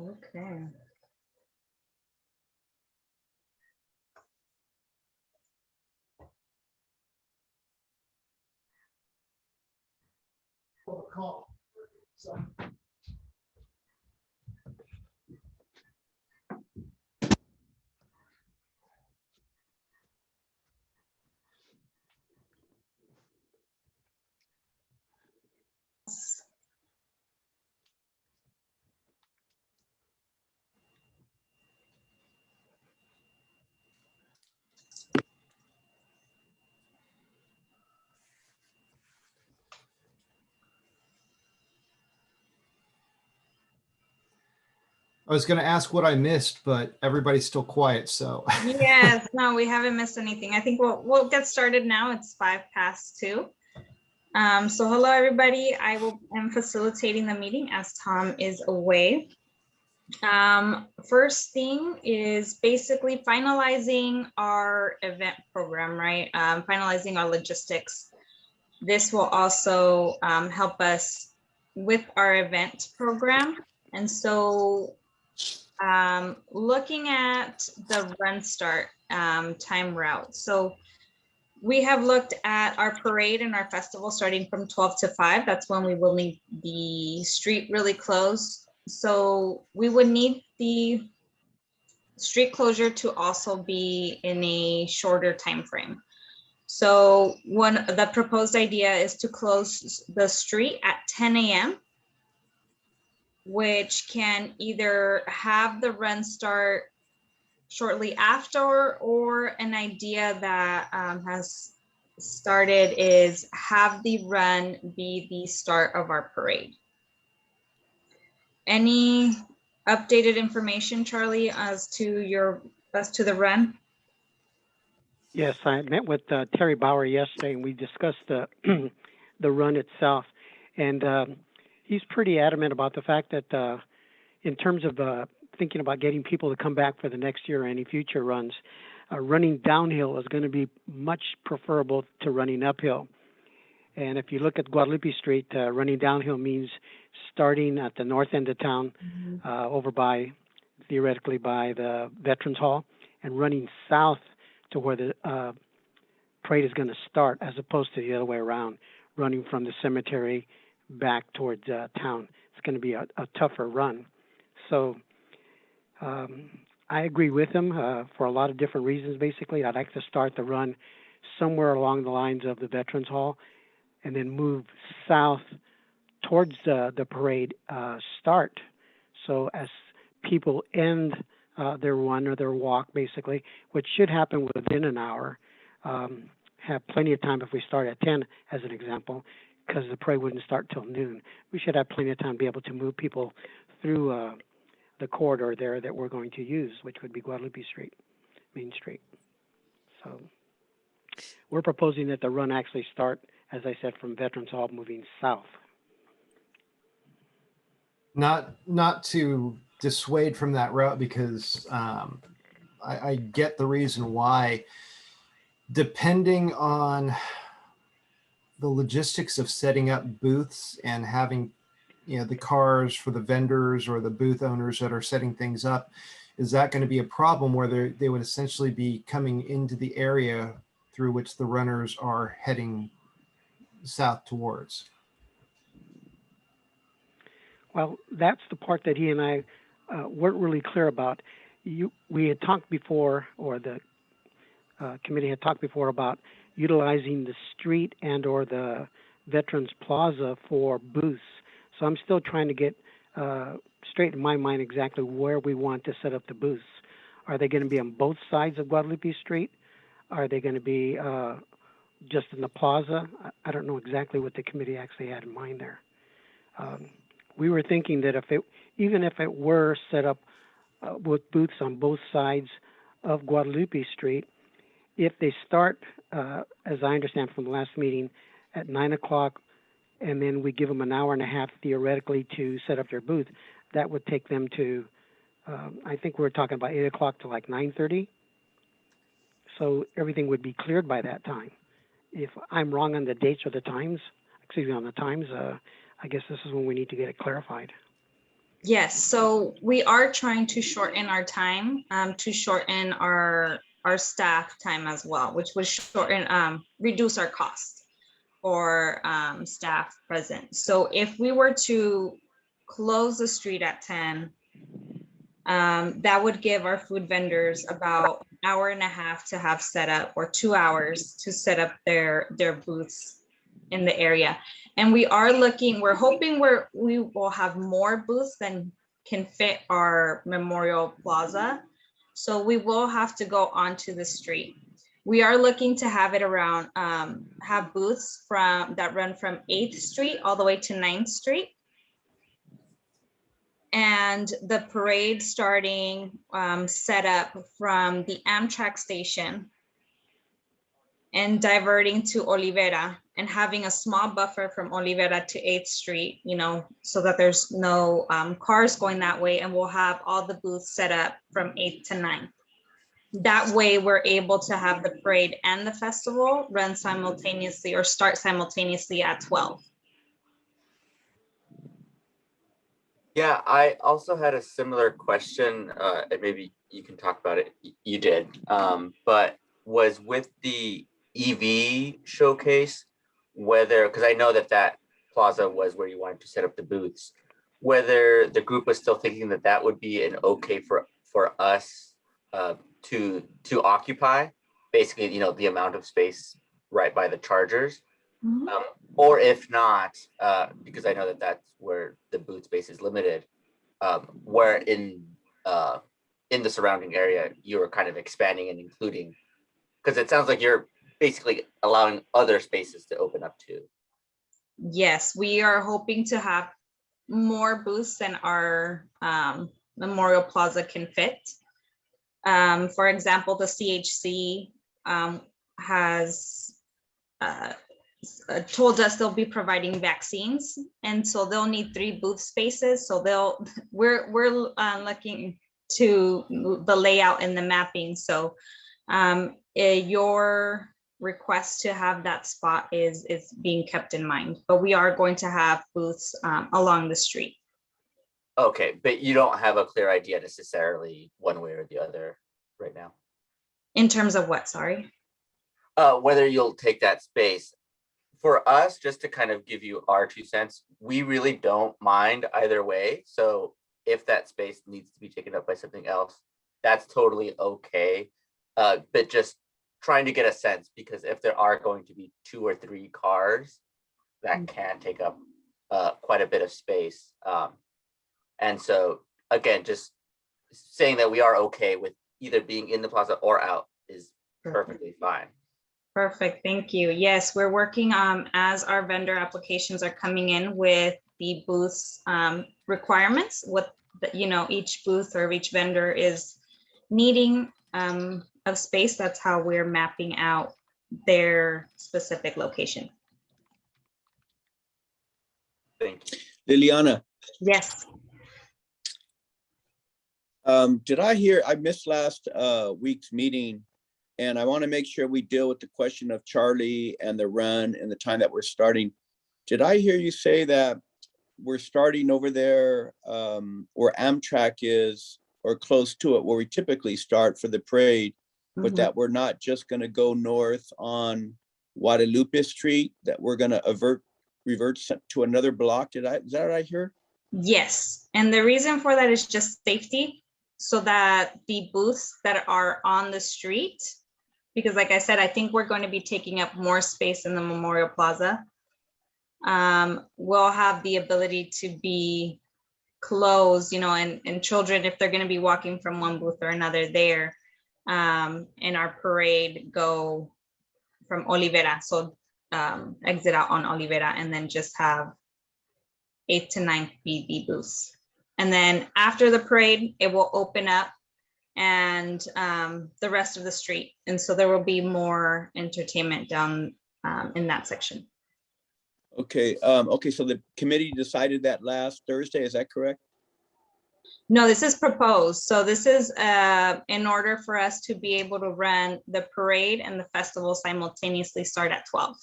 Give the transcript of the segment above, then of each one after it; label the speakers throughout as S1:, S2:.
S1: Okay.
S2: I was going to ask what I missed, but everybody's still quiet. So
S1: Yes, no, we haven't missed anything. I think we'll get started now. It's 2:05. So hello, everybody. I am facilitating the meeting as Tom is away. First thing is basically finalizing our event program, right? Finalizing our logistics. This will also help us with our event program. And so looking at the run start time route. So we have looked at our parade and our festival starting from 12 to 5. That's when we will need the street really closed. So we would need the street closure to also be in a shorter time frame. So the proposed idea is to close the street at 10 a.m., which can either have the run start shortly after, or an idea that has started is have the run be the start of our parade. Any updated information, Charlie, as to the run?
S3: Yes, I met with Terry Bauer yesterday, and we discussed the the run itself. And he's pretty adamant about the fact that in terms of thinking about getting people to come back for the next year or any future runs, running downhill is going to be much preferable to running uphill. And if you look at Guadalupe Street, running downhill means starting at the north end of town, over by, theoretically, by the Veterans Hall, and running south to where the parade is going to start, as opposed to the other way around, running from the cemetery back towards town. It's going to be a tougher run. So I agree with him for a lot of different reasons, basically. I'd like to start the run somewhere along the lines of the Veterans Hall and then move south towards the parade start. So as people end their run or their walk, basically, which should happen within an hour, have plenty of time if we start at 10, as an example, because the parade wouldn't start till noon. We should have plenty of time to be able to move people through the corridor there that we're going to use, which would be Guadalupe Street, Main Street. So we're proposing that the run actually start, as I said, from Veterans Hall moving south.
S2: not to dissuade from that route, because I get the reason why. Depending on the logistics of setting up booths and having, the cars for the vendors or the booth owners that are setting things up, is that going to be a problem where they would essentially be coming into the area through which the runners are heading south towards?
S3: Well, that's the part that he and I weren't really clear about. We had talked before, or the committee had talked before, about utilizing the street and or the Veterans Plaza for booths. So I'm still trying to get straight in my mind exactly where we want to set up the booths. Are they going to be on both sides of Guadalupe Street? Are they going to be just in the plaza? I don't know exactly what the committee actually had in mind there. We were thinking that even if it were set up with booths on both sides of Guadalupe Street, if they start, as I understand from the last meeting, at 9 o'clock, and then we give them an hour and a half theoretically to set up their booth, that would take them to, I think we were talking about 8 o'clock to like 9:30. So everything would be cleared by that time. If I'm wrong on the dates or the times, on the times, I guess this is when we need to get it clarified.
S1: Yes, so we are trying to shorten our time, to shorten our staff time as well, which would shorten, reduce our costs for staff present. So if we were to close the street at 10, that would give our food vendors about an hour and a half to have set up, or 2 hours to set up their booths in the area. And we're hoping we will have more booths than can fit our Memorial Plaza. So we will have to go onto the street. We are looking to have it around, have booths that run from 8th Street all the way to 9th Street. And the parade starting, set up from the Amtrak station and diverting to Olivera, and having a small buffer from Olivera to 8th Street, so that there's no cars going that way. And we'll have all the booths set up from 8th to 9th. That way we're able to have the parade and the festival run simultaneously, or start simultaneously at 12.
S4: Yeah, I also had a similar question, and maybe you can talk about it. You did, but was with the EV showcase, whether, because I know that plaza was where you wanted to set up the booths, whether the group was still thinking that would be an okay for us to occupy, basically, the amount of space right by the chargers. Or if not, because I know that's where the booth space is limited, where in the surrounding area you were kind of expanding and including, because it sounds like you're basically allowing other spaces to open up too.
S1: Yes, we are hoping to have more booths than our Memorial Plaza can fit. For example, the CHC has told us they'll be providing vaccines, and so they'll need 3 booth spaces. So we're looking to the layout and the mapping. So your request to have that spot is being kept in mind, but we are going to have booths along the street.
S4: Okay, but you don't have a clear idea necessarily one way or the other right now?
S1: In terms of what, sorry?
S4: Whether you'll take that space. For us, just to kind of give you our 2 cents, we really don't mind either way. So if that space needs to be taken up by something else, that's totally okay. But just trying to get a sense, because if there are going to be 2 or 3 cars, that can take up quite a bit of space. And so again, just saying that we are okay with either being in the plaza or out is perfectly fine.
S1: Perfect, thank you. Yes, we're working as our vendor applications are coming in with the booths requirements, what each booth or each vendor is needing of space. That's how we're mapping out their specific location.
S4: Thank you.
S5: Liliana,
S1: Yes.
S5: did I hear, I missed last week's meeting, and I want to make sure we deal with the question of Charlie and the run and the time that we're starting. Did I hear you say that we're starting over there where Amtrak is, or close to it, where we typically start for the parade, but that we're not just going to go north on Guadalupe Street, that we're going to revert to another block? Is that what I hear?
S1: Yes, and the reason for that is just safety, so that the booths that are on the street, because like I said, I think we're going to be taking up more space in the Memorial Plaza, will have the ability to be closed, and children, if they're going to be walking from one booth or another there, in our parade, go from Olivera, so exit out on Olivera, and then just have 8th to 9th be the booths. And then after the parade, it will open up and the rest of the street. And so there will be more entertainment down in that section.
S5: Okay. Okay. So the committee decided that last Thursday. Is that correct?
S1: No, this is proposed. So this is in order for us to be able to run the parade and the festival simultaneously start at 12.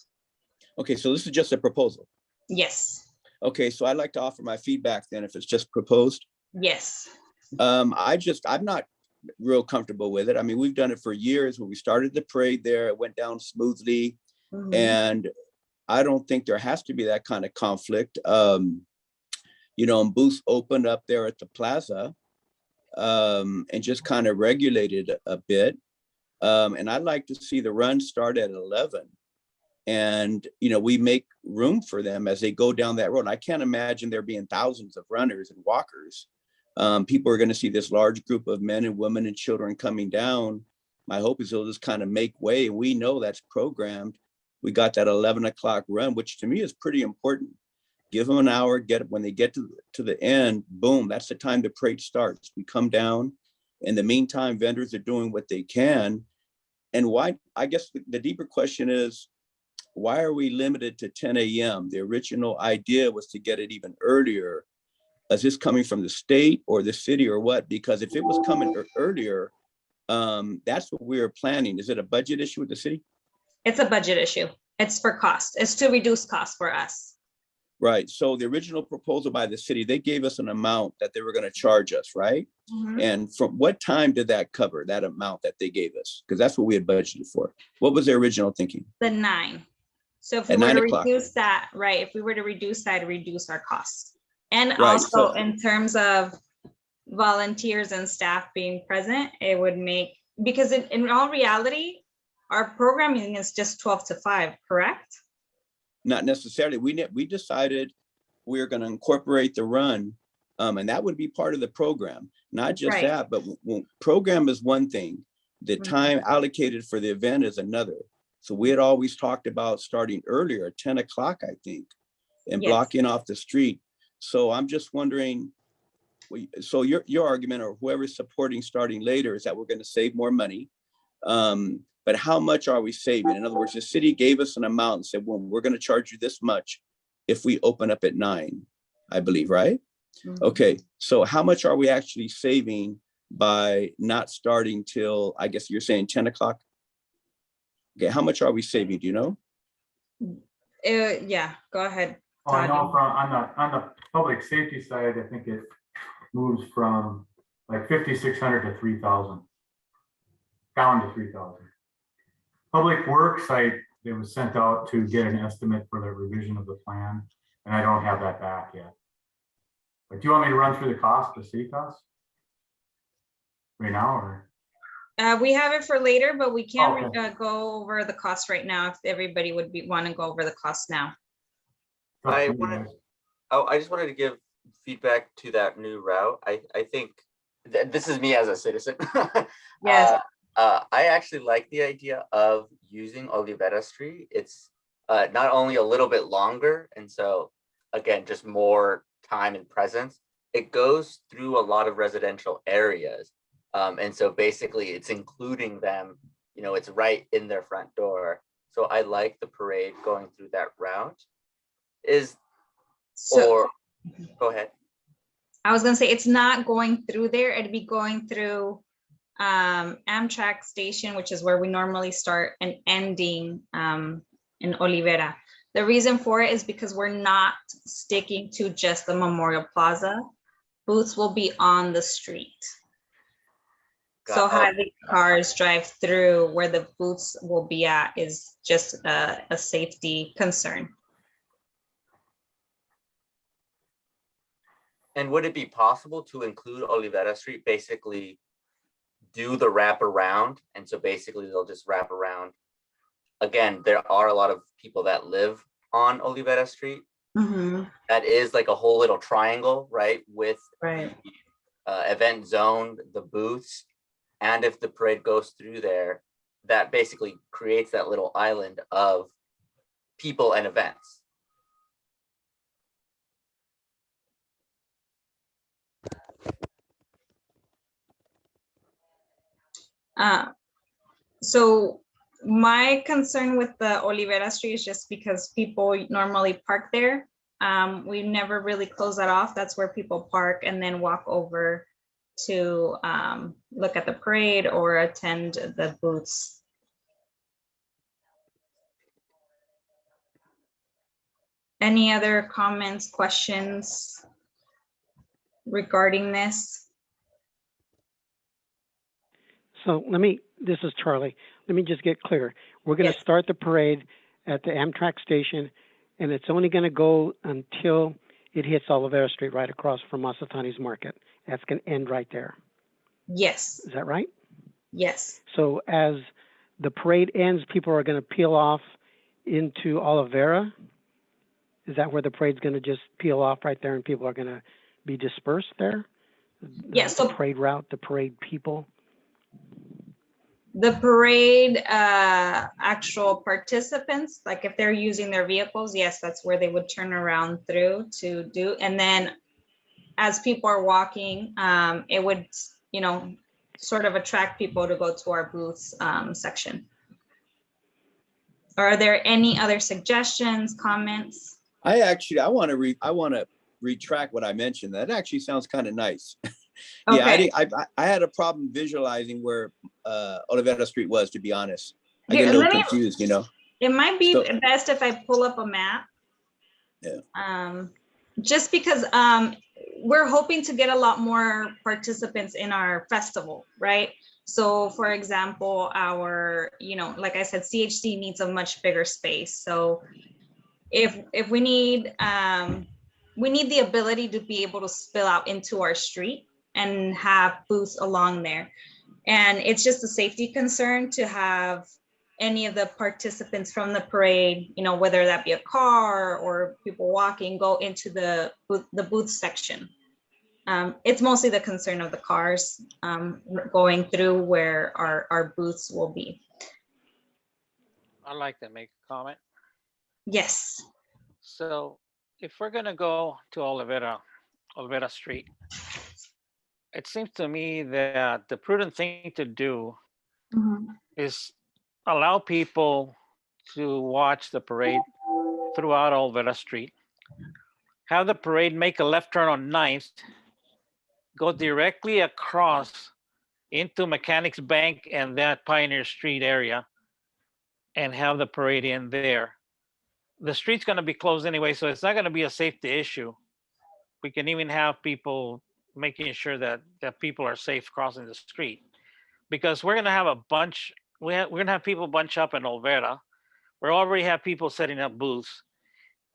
S5: Okay. So this is just a proposal.
S1: Yes.
S5: Okay, so I'd like to offer my feedback then if it's just proposed.
S1: Yes.
S5: I'm not real comfortable with it. I mean, we've done it for years. When we started the parade there, it went down smoothly.
S1: Mhm.
S5: And I don't think there has to be that kind of conflict. You know, and booths opened up there at the plaza and just kind of regulated a bit. And I'd like to see the run start at 11. And, you know, we make room for them as they go down that road. And I can't imagine there being thousands of runners and walkers. People are going to see this large group of men and women and children coming down. My hope is they'll just kind of make way. We know that's programmed. We got that 11 o'clock run, which to me is pretty important. Give them an hour, when they get to the end, boom, that's the time the parade starts. We come down. In the meantime, vendors are doing what they can. And why, I guess the deeper question is, why are we limited to 10 a.m.? The original idea was to get it even earlier. Is this coming from the state or the city or what? Because if it was coming earlier, that's what we were planning. Is it a budget issue with the city?
S1: It's a budget issue. It's for cost. It's to reduce costs for us.
S5: Right. So the original proposal by the city, they gave us an amount that they were going to charge us, right?
S1: Mhm.
S5: And from what time did that cover, that amount that they gave us? Because that's what we had budgeted for. What was their original thinking?
S1: The 9. So if we
S5: At
S1: were
S5: 9
S1: to
S5: o'clock.
S1: reduce that, right, if we were to reduce that, reduce our costs. And
S5: Right,
S1: also
S5: so-
S1: in terms of volunteers and staff being present, it would make, because in all reality, our programming is just 12 to 5, correct?
S5: Not necessarily. We decided we are going to incorporate the run, and that would be part of the program. Not just
S1: Right.
S5: that, but program is one thing. The
S1: Mhm.
S5: time allocated for the event is another. So we had always talked about starting earlier at 10 o'clock, I think, and
S1: Yes.
S5: blocking off the street. So I'm just wondering, so your argument, or whoever's supporting starting later, is that we're going to save more money. But how much are we saving? In other words, the city gave us an amount and said, well, we're going to charge you this much if we open up at 9, I believe, right?
S1: Mhm.
S5: Okay, so how much are we actually saving by not starting till, I guess you're saying 10 o'clock? Okay, how much are we saving? Do you know?
S1: Yeah, go ahead.
S6: Oh, I know
S1: Todd.
S6: from, on the public safety side, I think it moves from like 5,600 to 3,000. Down to 3,000. Public works site, it was sent out to get an estimate for the revision of the plan, and I don't have that back yet. But do you want me to run through the cost, the city cost? Right now, or?
S1: We have it for later, but we can't
S6: Okay.
S1: go over the cost right now if everybody would want to go over the cost now.
S6: It's up to
S4: I
S6: you
S4: wanna-
S6: guys.
S4: Oh, I just wanted to give feedback to that new route. I think this is me as a citizen.
S1: Yes.
S4: I actually like the idea of using Olivera Street. It's not only a little bit longer, and so again, just more time and presence. It goes through a lot of residential areas, and so basically, it's including them. You know, it's right in their front door. So I like the parade going through that route.
S1: So
S4: Go ahead.
S1: I was gonna say it's not going through there. It'd be going through Amtrak station, which is where we normally start, and ending in Olivera. The reason for it is because we're not sticking to just the Memorial Plaza. Booths will be on the street. So having cars drive through where the booths will be at is just a safety concern.
S4: And would it be possible to include Olivera Street, basically do the wrap around? And so basically they'll just wrap around. Again, there are a lot of people that live on Olivera Street.
S1: Mhm.
S4: That is like a whole little triangle, right? With
S1: Right.
S4: the event zone, the booths. And if the parade goes through there, that basically creates that little island of people and events.
S1: So my concern with the Olivera Street is just because people normally park there. We never really close that off. That's where people park and then walk over to look at the parade or attend the booths. Any other comments, questions regarding this?
S3: So this is Charlie. Let me just get clear. We're going to
S1: Yes.
S3: start the parade at the Amtrak station, and it's only going to go until it hits Olivera Street right across from Masatani's Market. That's going to end right there.
S1: Yes,
S3: Is that right?
S1: yes,
S3: So as the parade ends, people are going to peel off into Olivera. Is that where the parade's going to just peel off right there and people are going to be dispersed there?
S1: yes.
S3: The
S1: So
S3: parade route, the parade people?
S1: the parade actual participants, like if they're using their vehicles, yes, that's where they would turn around through to do. And then as people are walking, it would, you know, sort of attract people to go to our booths section. Are there any other suggestions, comments?
S5: I want to retract what I mentioned. That actually sounds kind of nice. Yeah,
S1: Okay.
S5: I had a problem visualizing where Olivera Street was, to be honest. I
S1: Here,
S5: get a little
S1: let me-
S5: confused, you know?
S1: It might be
S5: So-
S1: best if I pull up a map.
S5: Yeah.
S1: Just because we're hoping to get a lot more participants in our festival, right? So for example, our, you know, like I said, CHC needs a much bigger space. So if we need the ability to be able to spill out into our street and have booths along there. And it's just a safety concern to have any of the participants from the parade, you know, whether that be a car or people walking, go into the booth section. It's mostly the concern of the cars going through where our booths will be.
S7: I'd like to make a comment.
S1: Yes.
S7: So if we're gonna go to Olivera Street, it seems to me that the prudent thing to do is allow people to watch the parade throughout Olivera Street. Have the parade make a left turn on 9th, go directly across into Mechanics Bank and that Pioneer Street area, and have the parade in there. The street's going to be closed anyway, so it's not going to be a safety issue. We can even have people making sure that people are safe crossing the street, because we're going to have a bunch. We're going to have people bunch up in Olvera. We already have people setting up booths,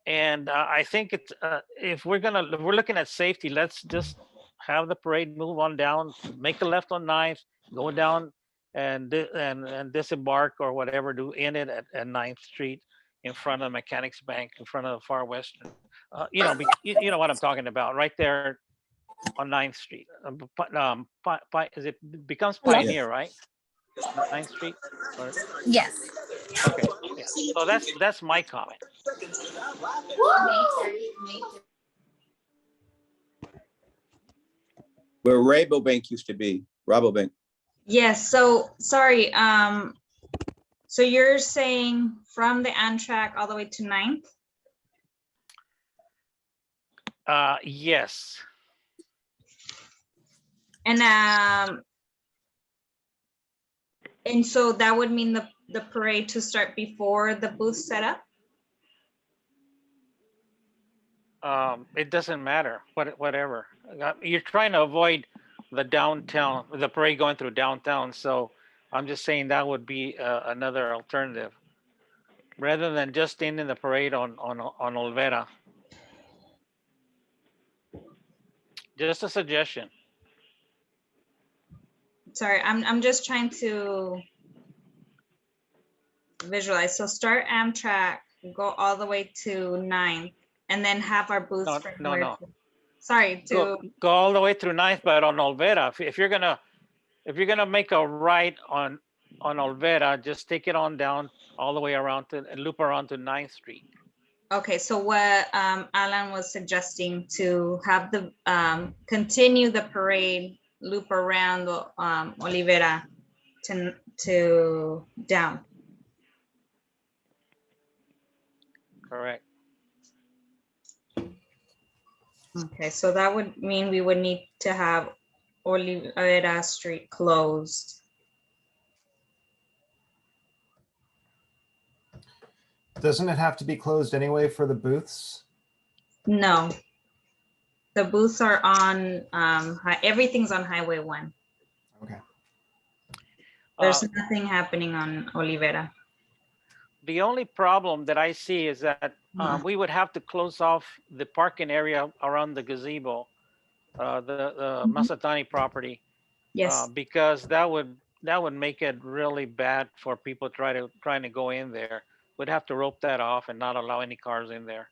S7: and I think it's if we're looking at safety, let's just have the parade move on down, make a left on 9th, go down and disembark or whatever, do end it at 9th Street in front of Mechanics Bank, in front of the Far Western. You know what I'm talking about, right there on 9th Street. It becomes Pioneer, right? 9th Street? Or,
S8: Yes.
S7: okay, yeah. So that's my comment.
S5: Where Rabobank used to be, Rabobank.
S1: Yes. So sorry. So you're saying from the Amtrak all the way to 9th?
S7: Yes.
S1: And so that would mean the parade to start before the booth setup?
S7: It doesn't matter, whatever. You're trying to avoid the downtown, the parade going through downtown. So I'm just saying that would be another alternative, rather than just ending the parade on Olvera. Just a suggestion.
S1: Sorry, I'm just trying to visualize. So start Amtrak, go all the way to 9th, and then have our booths.
S7: No.
S1: Sorry,
S7: Go all the way through 9th, but on Olvera. If you're gonna make a right on Olvera, just take it on down all the way around and loop around to 9th Street.
S1: Okay, so what Alan was suggesting, to have the continue the parade, loop around Olivera to down.
S7: Correct.
S1: Okay, so that would mean we would need to have Olivera Street closed.
S2: Doesn't it have to be closed anyway for the booths?
S1: No. The booths are on, everything's on Highway 1.
S2: Okay.
S1: There's
S7: Uh,
S1: nothing happening on Olivera.
S7: The only problem that I see is that we would have to close off the parking area around the gazebo, the Masatani property,
S1: Yes,
S7: because that would make it really bad for people trying to go in there. We'd have to rope that off and not allow any cars in there.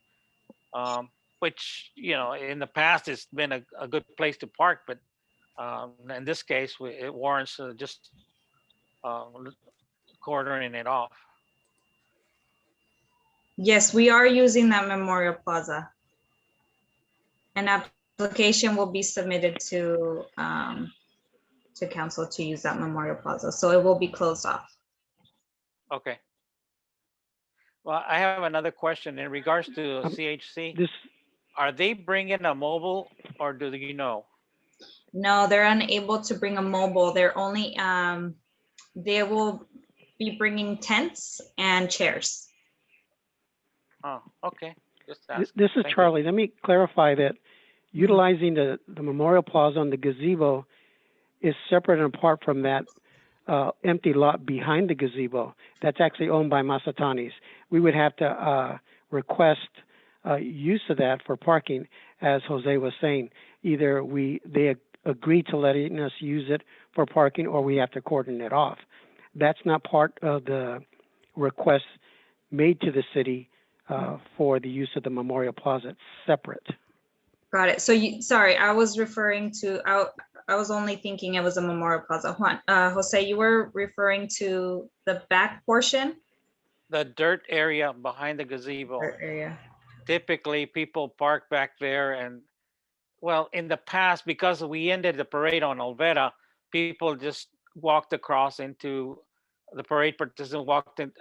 S7: Which, you know, in the past it's been a good place to park, but in this case, it warrants just uh, cordoning it off.
S1: yes, we are using that Memorial Plaza. An application will be submitted to council to use that Memorial Plaza, so it will be closed off.
S7: Okay. Well, I have another question in regards to CHC.
S3: This,
S7: Are they bringing a mobile, or do you know?
S1: No, they're unable to bring a mobile. They're only, they will be bringing tents and chairs.
S7: Oh, okay. Just ask.
S3: this is
S7: Thank you.
S3: Charlie. Let me clarify that utilizing the Memorial Plaza on the gazebo is separate and apart from that empty lot behind the gazebo. That's actually owned by Masatanis. We would have to request use of that for parking, as Jose was saying. Either they agree to letting us use it for parking, or we have to cordon it off. That's not part of the request made to the city for the use of the Memorial Plaza. It's separate.
S1: Got it. So sorry, I was referring to, I was only thinking it was a Memorial Plaza. Juan, Jose, you were referring to the back portion?
S7: The dirt area behind the gazebo.
S1: Or area.
S7: Typically, people park back there, and well, in the past, because we ended the parade on Olvera, people just walked across into the parade. Participants walked in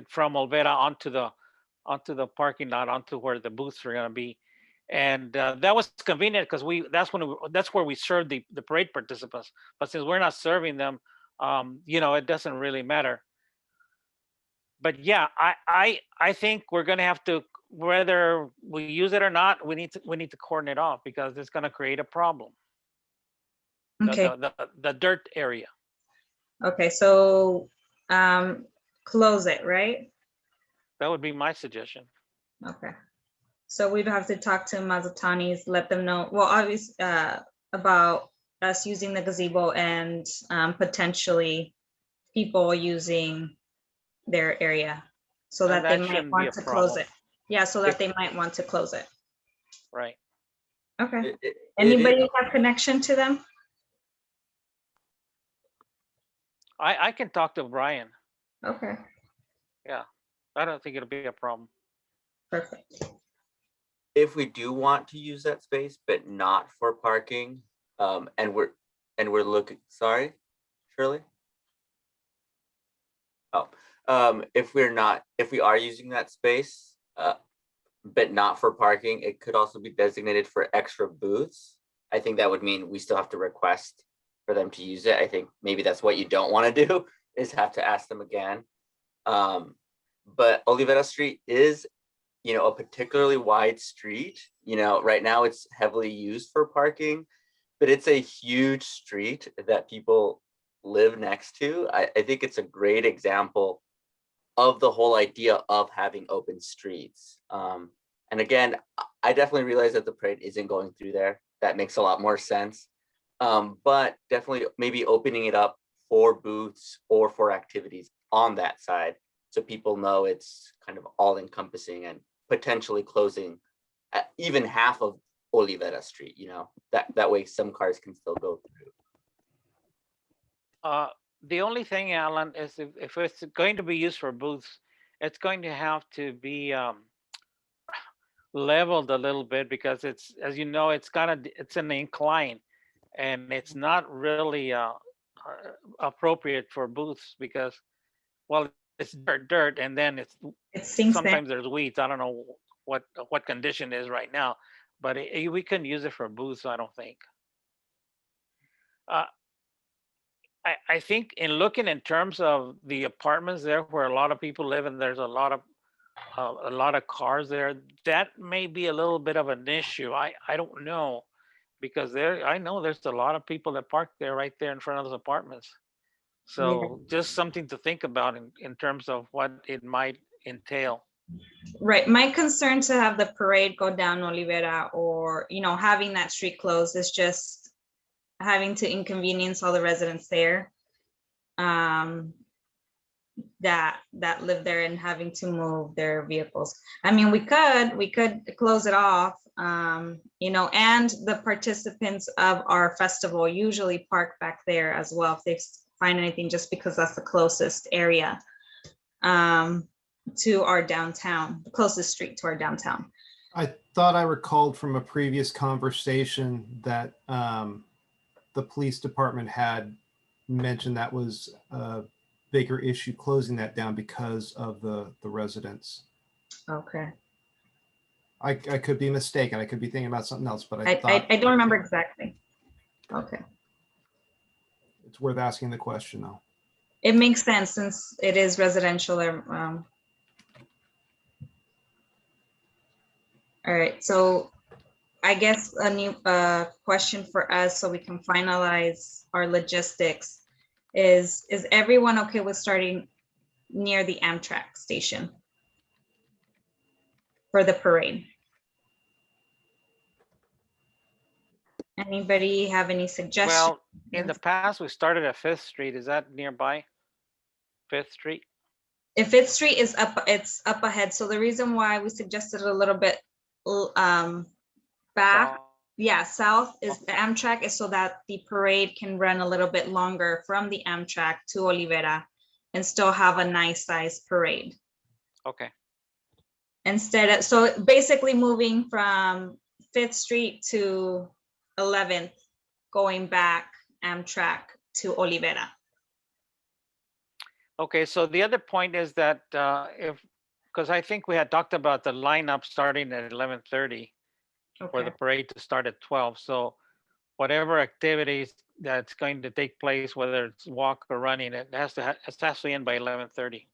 S7: from Olvera onto the parking lot, onto where the booths are going to be, and that was convenient because that's where we served the parade participants. But since we're not serving them, you know, it doesn't really matter. But yeah, I think we're going to have to, whether we use it or not, we need to cordon it off, because it's going to create a problem.
S1: Okay.
S7: The dirt area.
S1: Okay, so close it, right?
S7: That would be my suggestion.
S1: Okay. So we'd have to talk to Mazatanis, let them know, well, obviously, about us using the gazebo and potentially people using their area, so
S7: And
S1: that they
S7: that
S1: might
S7: shouldn't be
S1: want
S7: a
S1: to close
S7: problem.
S1: it. Yeah, so that they might want to close it.
S7: Right.
S1: Okay. Anybody have connection to them?
S7: I can talk to Brian.
S1: Okay,
S7: Yeah. I don't think it'll be a problem.
S1: perfect.
S4: If we do want to use that space, but not for parking, and we're looking, sorry, Shirley? Oh, if we are using that space, but not for parking, it could also be designated for extra booths. I think that would mean we still have to request for them to use it. I think maybe that's what you don't want to do, is have to ask them again. But Olivera Street is, you know, a particularly wide street. You know, right now it's heavily used for parking, but it's a huge street that people live next to. I think it's a great example of the whole idea of having open streets. And again, I definitely realize that the parade isn't going through there. That makes a lot more sense. But definitely maybe opening it up for booths or for activities on that side, so people know it's kind of all encompassing, and potentially closing even half of Olivera Street, you know, that way some cars can still go through.
S7: The only thing, Alan, is if it's going to be used for booths, it's going to have to be leveled a little bit, because it's, as you know, it's an incline, and it's not really appropriate for booths, because, well, it's dirt, and then
S1: It sinks in.
S7: sometimes there's weeds. I don't know what condition is right now, but we couldn't use it for booths, I don't think. I think in looking in terms of the apartments there where a lot of people live, and there's a lot of a lot of cars there, that may be a little bit of an issue. I don't know, because I know there's a lot of people that park there right there in front of those apartments. So just something to think about in terms of what it might entail.
S1: Right. My concern to have the parade go down Olivera, or, having that street closed, is just having to inconvenience all the residents there that live there, and having to move their vehicles. I mean, we could close it off, and the participants of our festival usually park back there as well if they find anything, just because that's the closest area to our downtown, the closest street to our downtown.
S2: I thought I recalled from a previous conversation that the police department had mentioned that was a bigger issue, closing that down because of the residents.
S1: Okay.
S2: I could be mistaken. I could be thinking about something else, but I thought
S1: I don't remember exactly. Okay.
S2: it's worth asking the question though.
S1: It makes sense since it is residential. All right, so I guess a new question for us, so we can finalize our logistics, is everyone okay with starting near the Amtrak station for the parade? Anybody have any suggestions?
S7: Well, in the past, we started at 5th Street. Is that nearby? 5th Street?
S1: If 5th Street is up, it's up ahead. So the reason why we suggested a little bit back, south is the Amtrak, is so that the parade can run a little bit longer from the Amtrak to Olivera and still have a nice size parade.
S7: Okay.
S1: So basically moving from 5th Street to 11th, going back Amtrak to Olivera.
S7: Okay, so the other point is that because I think we had talked about the lineup starting at 11:30 for the parade to start at 12. So whatever activities that's going to take place, whether it's walk or running, it has to end by 11:30.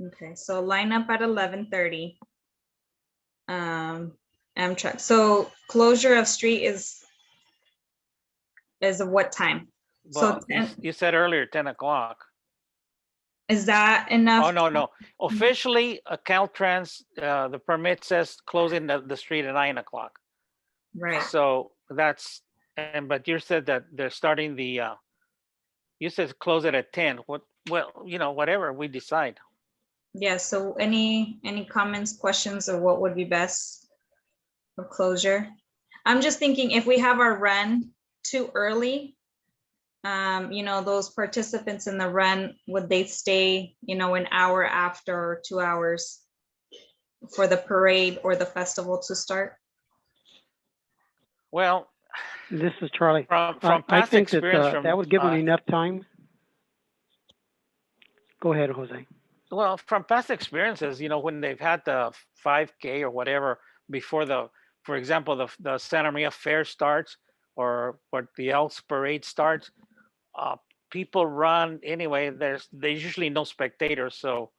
S1: Okay, so line up at 11:30. Amtrak. So closure of street is what time?
S7: Well,
S1: So
S7: you said earlier 10 o'clock.
S1: Is that enough?
S7: Oh, no. Officially, Caltrans, the permit says closing the street at 9 o'clock.
S1: Right.
S7: So but you said that they're starting you said close it at 10. Whatever we decide.
S1: Yeah, so any comments, questions, or what would be best for closure? I'm just thinking if we have our run too early, those participants in the run, would they stay, an hour after or 2 hours for the parade or the festival to start?
S7: Well,
S3: this is Charlie.
S7: From
S3: I
S7: past
S3: think
S7: experience,
S3: that would give them enough time. Go ahead, Jose.
S7: Well, from past experiences, when they've had the 5K or whatever before for example, the Santa Maria Fair starts or the Elks Parade starts, people run anyway. There's usually no spectators, so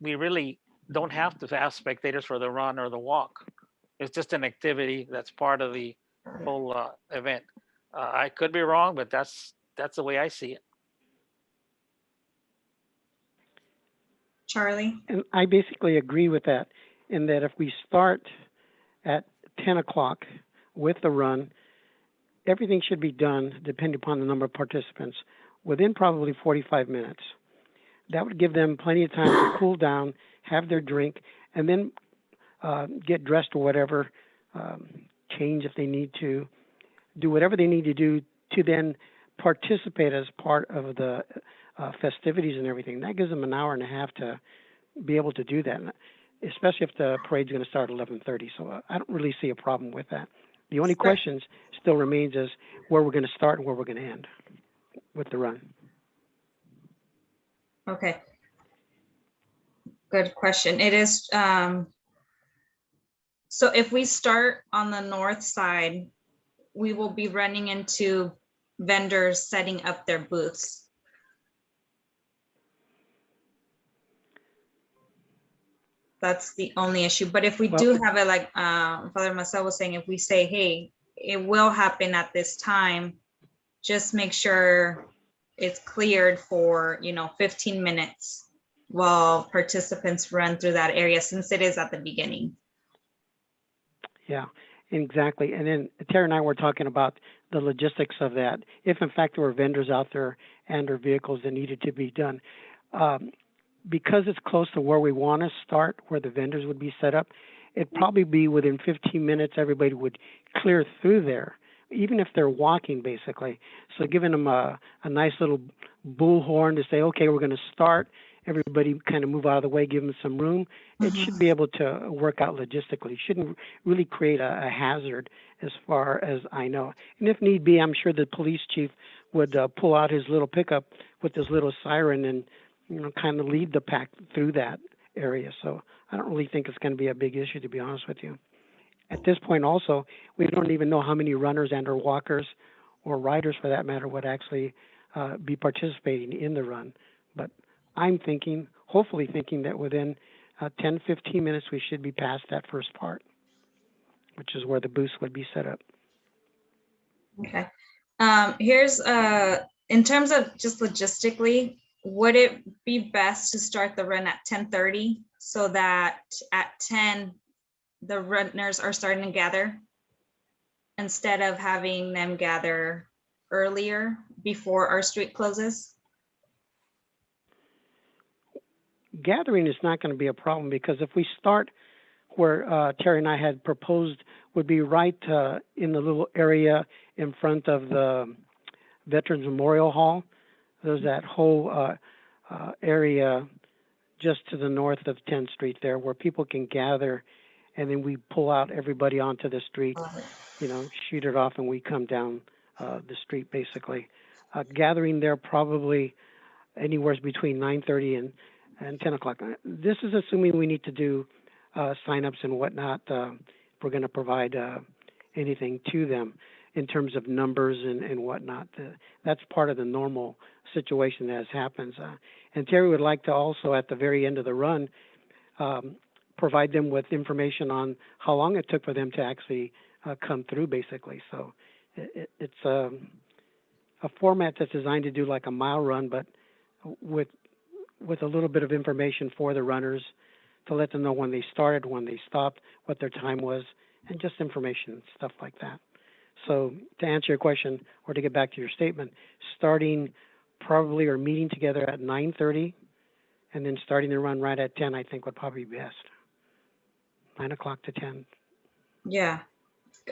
S7: we really don't have to have spectators for the run or the walk. It's just an activity that's part of the whole event. I could be wrong, but that's the way I see it.
S1: Charlie?
S3: And I basically agree with that, in that if we start at 10 o'clock with the run, everything should be done, depending upon the number of participants, within probably 45 minutes. That would give them plenty of time to cool down, have their drink, and then get dressed or whatever, change if they need to, do whatever they need to do to then participate as part of the festivities and everything. That gives them an hour and a half to be able to do that, especially if the parade's going to start at 11:30. So I don't really see a problem with that. The only question still remains is where we're going to start and where we're going to end with the run.
S1: Okay. Good question. It is, so if we start on the north side, we will be running into vendors setting up their booths. That's the only issue. But if we
S3: Well-
S1: do have it, like Father Marcel was saying, if we say, hey, it will happen at this time, just make sure it's cleared for, 15 minutes while participants run through that area, since it is at the beginning.
S3: Yeah, exactly. And then Terry and I were talking about the logistics of that. If in fact there were vendors out there and or vehicles that needed to be done, because it's close to where we want to start, where the vendors would be set up, it'd probably be within 15 minutes everybody would clear through there, even if they're walking, basically. So giving them a nice little bullhorn to say, okay, we're going to start. Everybody kind of move out of the way, give them some room. It should be able to work out logistically. It shouldn't really create a hazard as far as I know. And if need be, I'm sure the police chief would pull out his little pickup with his little siren and kind of lead the pack through that area. So I don't really think it's going to be a big issue, to be honest with you. At this point also, we don't even know how many runners and or walkers or riders for that matter would actually be participating in the run. But I'm thinking, hopefully thinking that within 10, 15 minutes, we should be past that first part, which is where the booths would be set up.
S1: Okay. Here's, in terms of just logistically, would it be best to start the run at 10:30 so that at 10, the runners are starting to gather instead of having them gather earlier before our street closes?
S3: Gathering is not going to be a problem, because if we start where Terry and I had proposed, would be right in the little area in front of the Veterans Memorial Hall. There's that whole area just to the north of 10th Street there where people can gather, and then we pull out everybody onto the street, shoot it off, and we come down the street basically. Gathering there probably anywhere between 9:30 and 10 o'clock. This is assuming we need to do signups and whatnot. If we're going to provide anything to them in terms of numbers and whatnot. That's part of the normal situation that happens. And Terry would like to also, at the very end of the run, provide them with information on how long it took for them to actually come through, basically. So it's a format that's designed to do like a mile run, but with a little bit of information for the runners to let them know when they started, when they stopped, what their time was, and just information, stuff like that. So to answer your question, or to get back to your statement, starting probably or meeting together at 9:30 and then starting the run right at 10, I think would probably be best. 9 o'clock to 10.
S1: Yeah.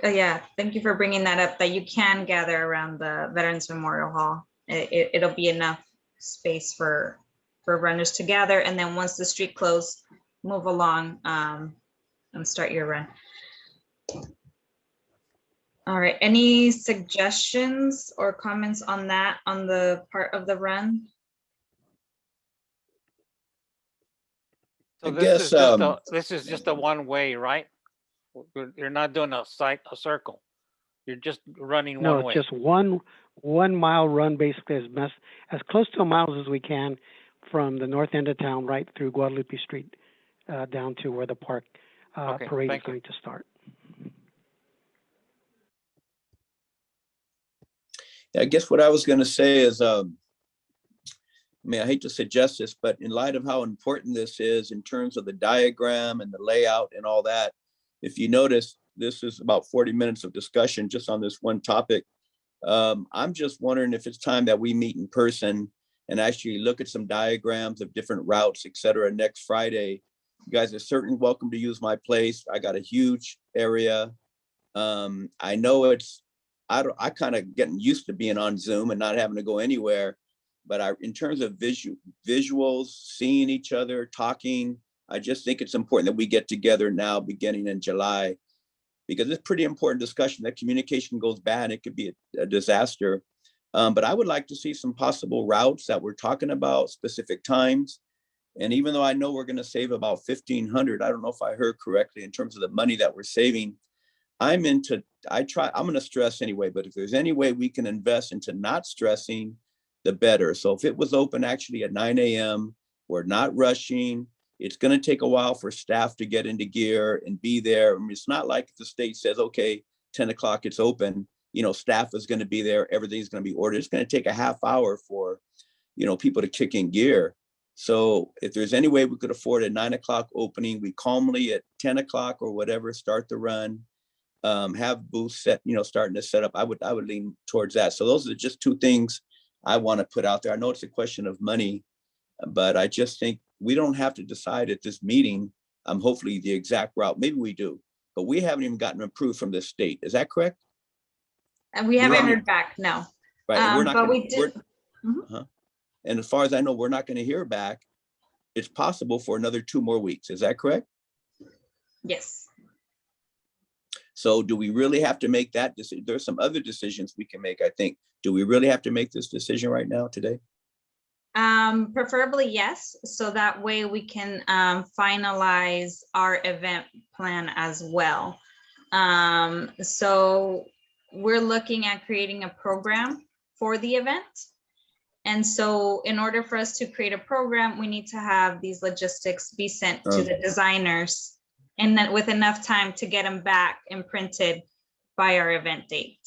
S1: Yeah. Thank you for bringing that up, that you can gather around the Veterans Memorial Hall. It'll be enough space for runners to gather. And then once the street closed, move along and start your run. All right. Any suggestions or comments on that, on the part of the run?
S7: So
S5: I
S7: this
S5: guess,
S7: this is just a one way, right? You're not doing a circle. You're just running
S3: No,
S7: one way.
S3: just one mile run, basically as close to a mile as we can from the north end of town right through Guadalupe Street down to where the park parade is going to start.
S5: I guess what I was going to say is, I hate to suggest this, but in light of how important this is in terms of the diagram and the layout and all that, if you notice, this is about 40 minutes of discussion just on this one topic. I'm just wondering if it's time that we meet in person and actually look at some diagrams of different routes, et cetera, next Friday. You guys are certainly welcome to use my place. I got a huge area. I know I kind of getting used to being on Zoom and not having to go anywhere, but in terms of visuals, seeing each other, talking, I just think it's important that we get together now beginning in July, because it's pretty important discussion. That communication goes bad, it could be a disaster. But I would like to see some possible routes that we're talking about, specific times. And even though I know we're going to save about $1,500, I don't know if I heard correctly in terms of the money that we're saving. I'm going to stress anyway, but if there's any way we can invest into not stressing, the better. So if it was open actually at 9 a.m., we're not rushing, It's going to take a while for staff to get into gear and be there. I mean, it's not like the state says, okay, 10 o'clock, it's open. You know, staff is going to be there. Everything's going to be ordered. It's going to take a half hour for, you know, people to kick in gear. So if there's any way we could afford a 9 o'clock opening, we calmly at 10 o'clock or whatever, start the run, have booths set, you know, starting to set up. I would lean towards that. So those are just two things I want to put out there. I know it's a question of money, but I just think we don't have to decide at this meeting, hopefully the exact route. Maybe we do, but we haven't even gotten approved from the state. Is that correct?
S1: And we haven't heard back, no.
S5: Right. And we're not
S1: but
S5: gonna,
S1: we did.
S5: and as far as I know, we're not going to hear back. It's possible for another 2 more weeks. Is that correct?
S1: Yes.
S5: So do we really have to make that decision? There's some other decisions we can make, I think. Do we really have to make this decision right now today?
S1: Preferably yes, so that way we can finalize our event plan as well. So we're looking at creating a program for the event. And so in order for us to create a program, we need to have these logistics be sent to the designers, and then with enough time to get them back and printed by our event date.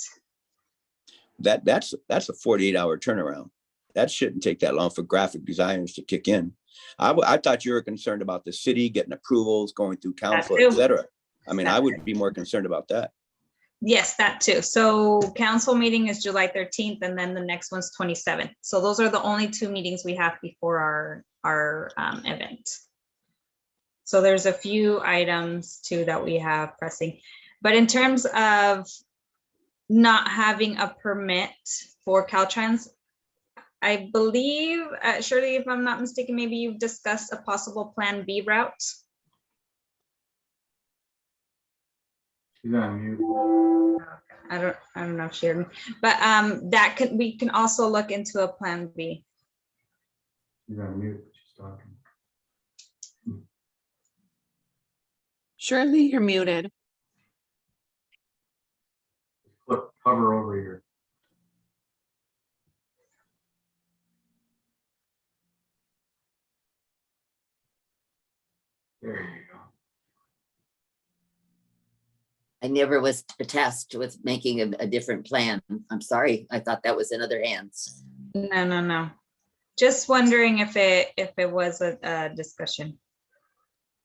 S5: That's a 48-hour turnaround. That shouldn't take that long for graphic designers to kick in. I thought you were concerned about the city getting approvals, going through council, et cetera. I mean, I would be more concerned about that.
S1: Yes, that too. So council meeting is July 13th, and then the next one's 27th. So those are the only 2 meetings we have before our event. So there's a few items too that we have pressing. But in terms of not having a permit for Caltrans, I believe, Shirley, if I'm not mistaken, maybe you've discussed a possible Plan B route.
S6: She's on mute.
S1: I don't know if she heard me, but we can also look into a Plan B.
S6: She's on mute. She's talking.
S8: Shirley, you're muted.
S6: Hover over here. There you go.
S9: I never was tasked with making a different plan. I'm sorry. I thought that was in other hands.
S1: No. Just wondering if it was a discussion.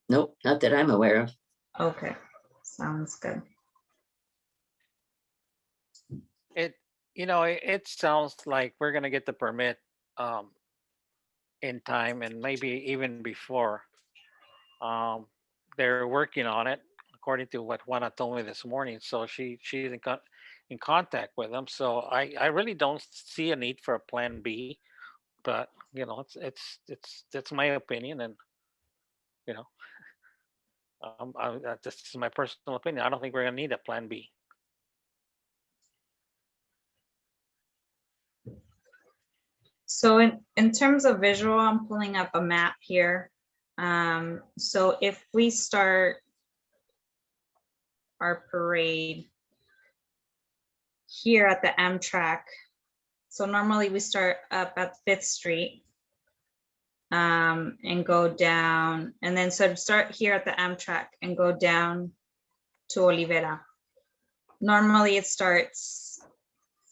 S9: Nope, not that I'm aware of.
S1: Okay, sounds good.
S7: It sounds like we're gonna get the permit in time, and maybe even before. They're working on it, according to what Juana told me this morning. So she's in contact with them. So I really don't see a need for a Plan B, but that's my opinion, and this is my personal opinion. I don't think we're gonna need a Plan B.
S1: So in terms of visual, I'm pulling up a map here. So if we start our parade here at the Amtrak, so normally we start up at 5th Street and go down, and then so start here at the Amtrak and go down to Olivera. Normally it starts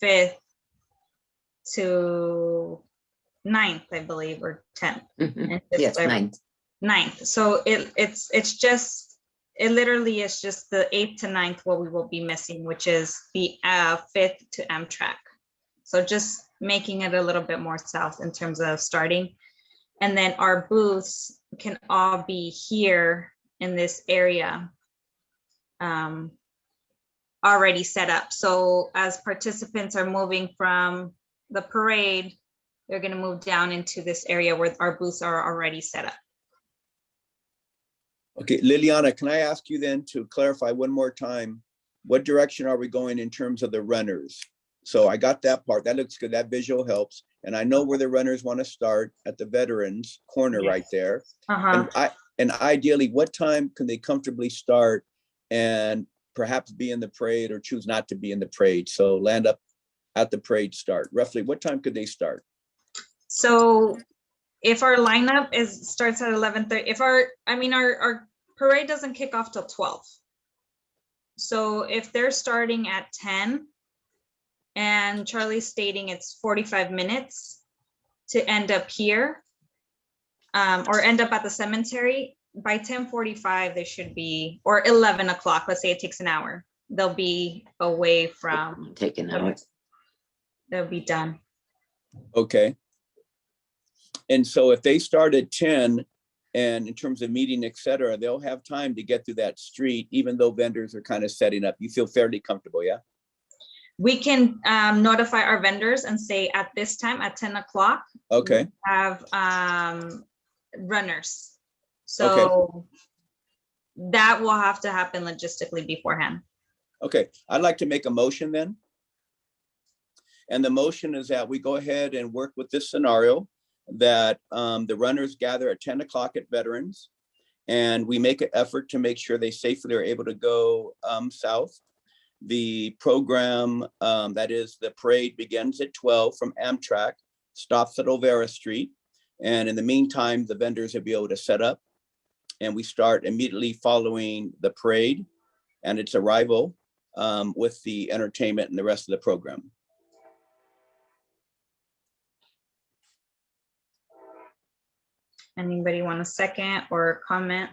S1: 5th to 9th, I believe, or 10th.
S9: Yes, 9th.
S1: 9th. So it literally is just the 8th to 9th what we will be missing, which is the 5th to Amtrak. So just making it a little bit more south in terms of starting. And then our booths can all be here in this area already set up. So as participants are moving from the parade, they're going to move down into this area where our booths are already set up.
S5: Okay, Liliana, can I ask you then to clarify one more time, what direction are we going in terms of the runners? So I got that part. That looks good. That visual helps. And I know where the runners want to start at the Veterans Corner right there. And ideally, what time can they comfortably start and perhaps be in the parade or choose not to be in the parade? So land up at the parade start. Roughly, what time could they start?
S1: So if our lineup starts at 11:30, if our parade doesn't kick off till 12. So if they're starting at 10 and Charlie's stating it's 45 minutes to end up here, or end up at the cemetery, by 10:45 they should be, or 11 o'clock, let's say it takes an hour, they'll be away from,
S9: Taking out.
S1: they'll be done.
S5: Okay. And so if they start at 10, and in terms of meeting, et cetera, they'll have time to get through that street, even though vendors are kind of setting up. You feel fairly comfortable, yeah?
S1: We can notify our vendors and say at this time at 10 o'clock,
S5: Okay.
S1: we have runners. So that will have to happen logistically beforehand.
S5: Okay, I'd like to make a motion then. And the motion is that we go ahead and work with this scenario, that the runners gather at 10 o'clock at Veterans, and we make an effort to make sure they safely are able to go south. The program, that is the parade, begins at 12 from Amtrak, stops at Olvera Street. And in the meantime, the vendors will be able to set up, and we start immediately following the parade and its arrival with the entertainment and the rest of the program.
S1: Anybody want a second or comment?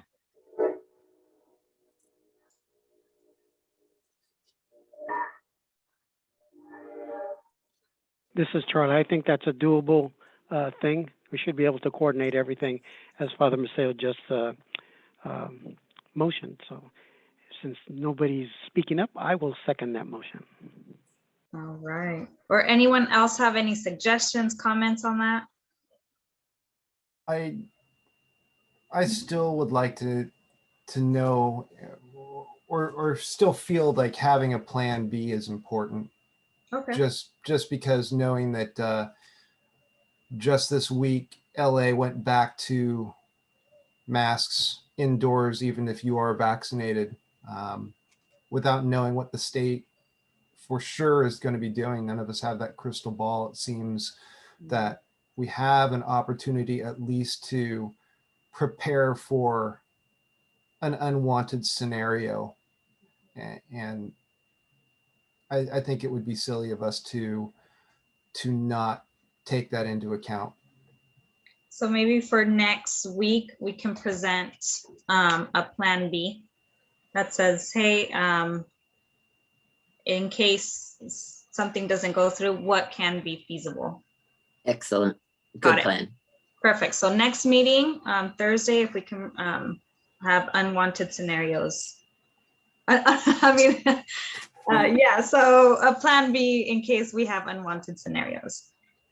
S3: This is Charlie. I think that's a doable thing. We should be able to coordinate everything as Father Maceo just motioned. So since nobody's speaking up, I will second that motion.
S1: All right. Or anyone else have any suggestions, comments on that?
S2: I still would like to know, or still feel like having a plan B is important.
S1: Okay.
S2: Just because knowing that just this week, LA went back to masks indoors, even if you are vaccinated, without knowing what the state for sure is going to be doing. None of us have that crystal ball. It seems that we have an opportunity at least to prepare for an unwanted scenario. And I think it would be silly of us to not take that into account.
S1: So maybe for next week, we can present a plan B that says, hey, in case something doesn't go through, what can be feasible?
S9: Excellent.
S1: Got
S9: Good
S1: it.
S9: plan.
S1: Perfect. So next meeting, Thursday, if we can have unwanted scenarios. I mean, yeah, so a plan B in case we have unwanted scenarios.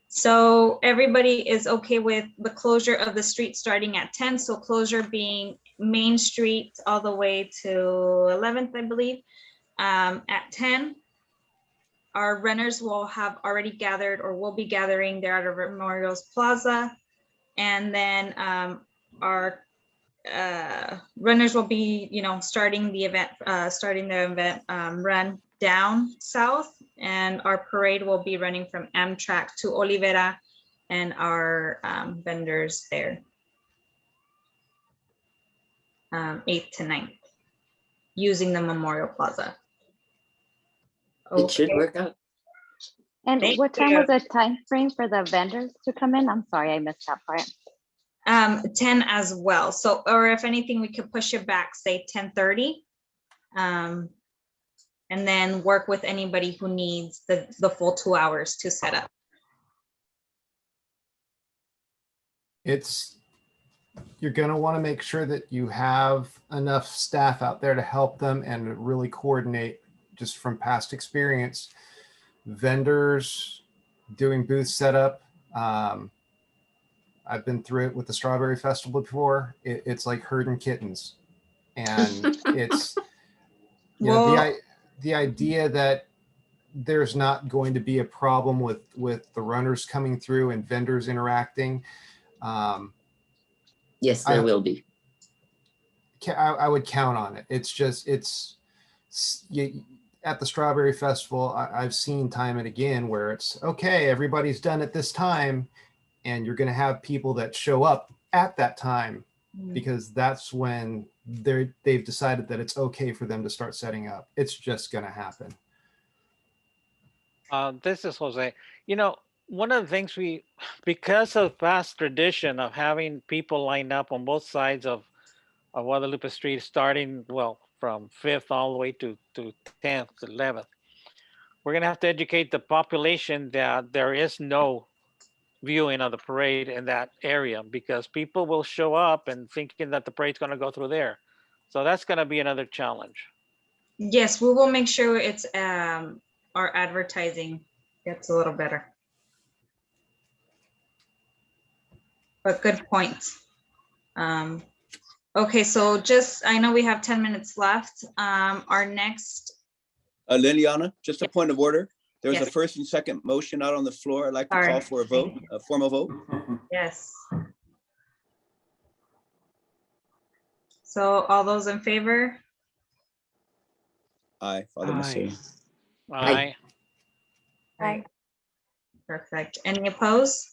S1: So everybody is okay with the closure of the street starting at 10. So closure being Main Street all the way to 11th, I believe, at 10. Our runners will have already gathered or will be gathering there at our Memorials Plaza. And then our runners will be, starting the event, run down south, and our parade will be running from Amtrak to Olivera and our vendors there, 8th to 9th, using the Memorial Plaza.
S9: It should work out.
S8: And
S1: Thank
S8: what time
S1: you.
S8: was the time frame for the vendors to come in? I'm sorry, I missed that part.
S1: 10 as well. So, or if anything, we could push it back, say 10:30. And then work with anybody who needs the full 2 hours to set up.
S2: You're going to want to make sure that you have enough staff out there to help them and really coordinate, just from past experience, vendors doing booth setup. I've been through it with the Strawberry Festival before. It's like herding kittens. And it's, the idea that there's not going to be a problem with the runners coming through and vendors interacting.
S9: Yes, there will be.
S2: I would count on it. It's just, at the Strawberry Festival, I've seen time and again where it's, okay, everybody's done at this time. and you're going to have people that show up at that time because that's when they've decided that it's okay for them to start setting up. It's just going to happen.
S7: This is Jose. You know, one of the things because of past tradition of having people lined up on both sides of Guadalupe Street, starting, well, from 5th all the way to 10th, 11th, we're going to have to educate the population that there is no viewing of the parade in that area, because people will show up and thinking that the parade's going to go through there. So that's going to be another challenge.
S1: Yes, we will make sure it's our advertising gets a little better. But good point. Okay, so I know we have 10 minutes left. Our next.
S5: Liliana, just a point of order. There was a
S1: Yes.
S5: first and second motion out on the floor. I'd like to call for a vote, a formal vote.
S1: Yes. So all those in favor?
S5: Aye, Father Maciel.
S7: Aye.
S8: Aye.
S1: Perfect. Any opposed?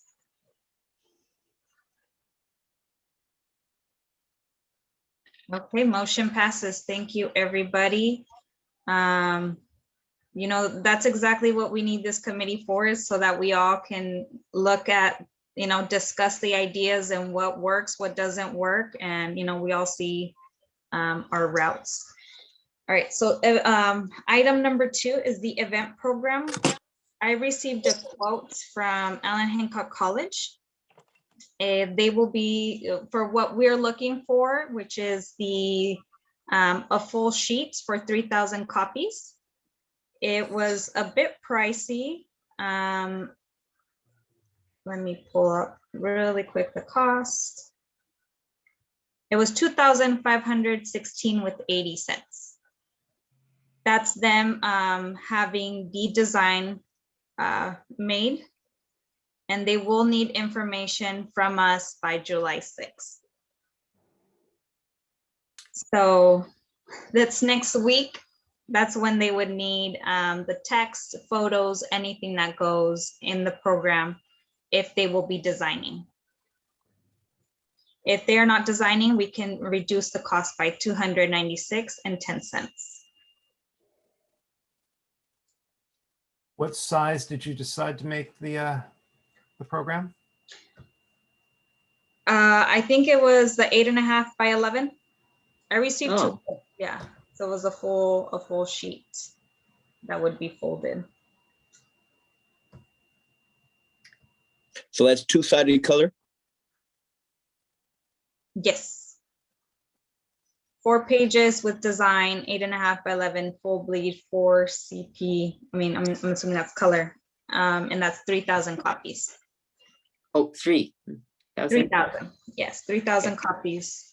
S1: Okay, motion passes. Thank you, everybody. You know, that's exactly what we need this committee for, is so that we all can look at, you know, discuss the ideas and what works, what doesn't work, and, you know, we all see our routes. All right, so item number 2 is the event program. I received a quote from Allen Hancock College. They will be for what we're looking for, which is the a full sheet for 3,000 copies. It was a bit pricey. Let me pull up really quick the cost. It was $2,516.80. That's them having the design made, and they will need information from us by July 6th. So that's next week. That's when they would need the text, photos, anything that goes in the program if they will be designing. If they are not designing, we can reduce the cost by $296.10.
S2: What size did you decide to make the program?
S1: I think it was the 8.5 by 11. I received 2. Yeah, so it was a full sheet that would be folded.
S5: So that's 2-sided color?
S1: Yes. 4 pages with design, 8.5 by 11, full bleed, 4 CP. I mean, I'm assuming that's color. And that's 3,000 copies.
S9: Oh,
S1: 3,000. Yes, 3,000 copies.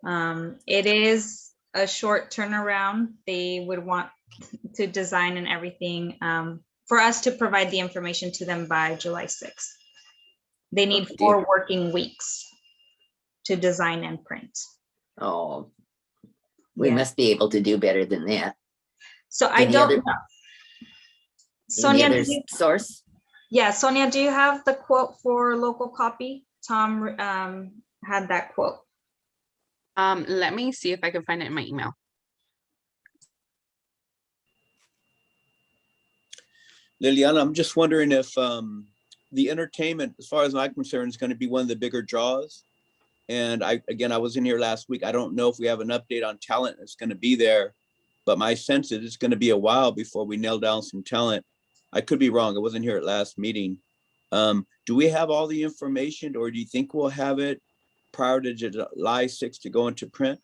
S1: It is a short turnaround. They would want to design and everything for us to provide the information to them by July 6th. They need 4 working weeks to design and print.
S9: Oh, we must be able to do better than that.
S1: So I don't know. Sonia,
S9: source?
S1: Yeah, Sonia, do you have the quote for local copy? Tom had that quote.
S10: Let me see if I can find it in my email.
S5: Liliana, I'm just wondering if the entertainment, as far as I'm concerned, is going to be one of the bigger draws. And I was in here last week. I don't know if we have an update on talent that's going to be there, but my sense is it's going to be a while before we nail down some talent. I could be wrong. I wasn't here at last meeting. Do we have all the information, or do you think we'll have it prior to July 6th to go into print?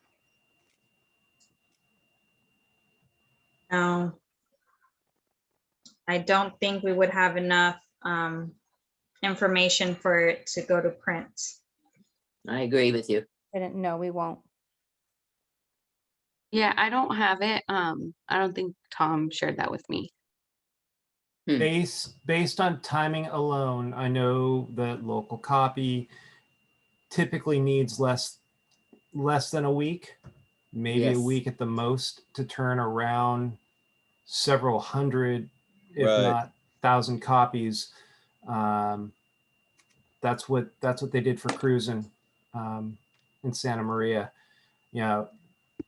S1: No, I don't think we would have enough information for it to go to print.
S9: I agree with you.
S11: No, we won't.
S10: Yeah, I don't have it. I don't think Tom shared that with me.
S2: Based on timing alone, I know that local copy typically needs less than a week, maybe a week at the most, to turn around several hundred, if not 1,000 copies. that's what they did for cruising in Santa Maria. You know,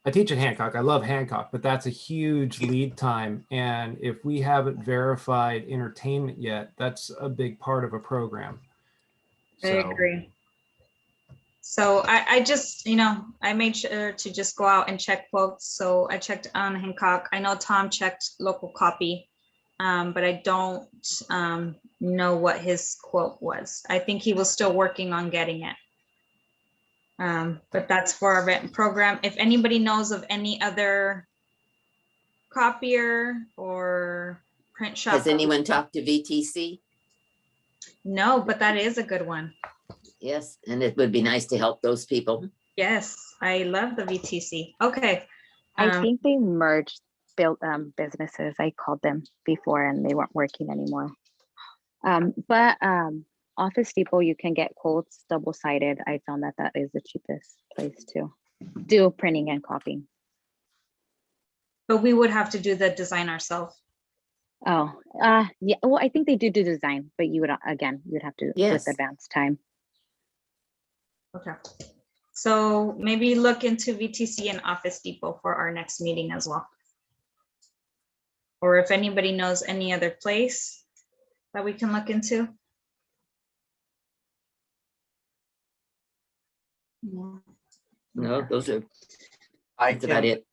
S2: I teach at Hancock. I love Hancock, but that's a huge lead time. And if we haven't verified entertainment yet, that's a big part of a program.
S1: I agree. So I just, you know, I made sure to just go out and check quotes. So I checked on Hancock. I know Tom checked local copy, but I don't know what his quote was. I think he was still working on getting it. But that's for our event program. If anybody knows of any other copier or print shop.
S9: Has anyone talked to VTC?
S1: No, but that is a good one.
S9: Yes, and it would be nice to help those people.
S1: Yes, I love the VTC. Okay.
S8: I think they merged businesses. I called them before and they weren't working anymore. But Office Depot, you can get quotes double-sided. I found that is the cheapest place to do printing and copying.
S1: But we would have to do the design ourselves.
S8: Oh, yeah. Well, I think they do design, but you would, again, you'd have to with advanced time.
S1: Okay. So maybe look into VTC and Office Depot for our next meeting as well. Or if anybody knows any other place that we can look into.
S9: No, those are,
S4: that's
S9: about it.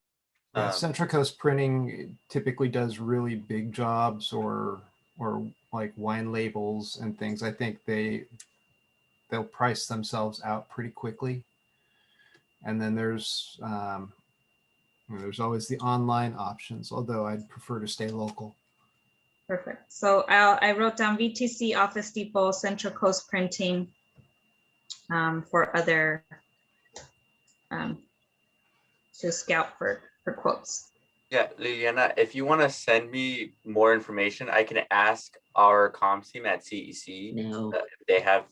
S2: Central Coast Printing typically does really big jobs or like wine labels and things. I think they'll price themselves out pretty quickly. And then there's always the online options, although I'd prefer to stay local.
S1: Perfect. So I wrote down VTC, Office Depot, Central Coast Printing for other to scout for quotes.
S4: Yeah, Liliana, if you want to send me more information, I can ask our comms team at CEC if they have.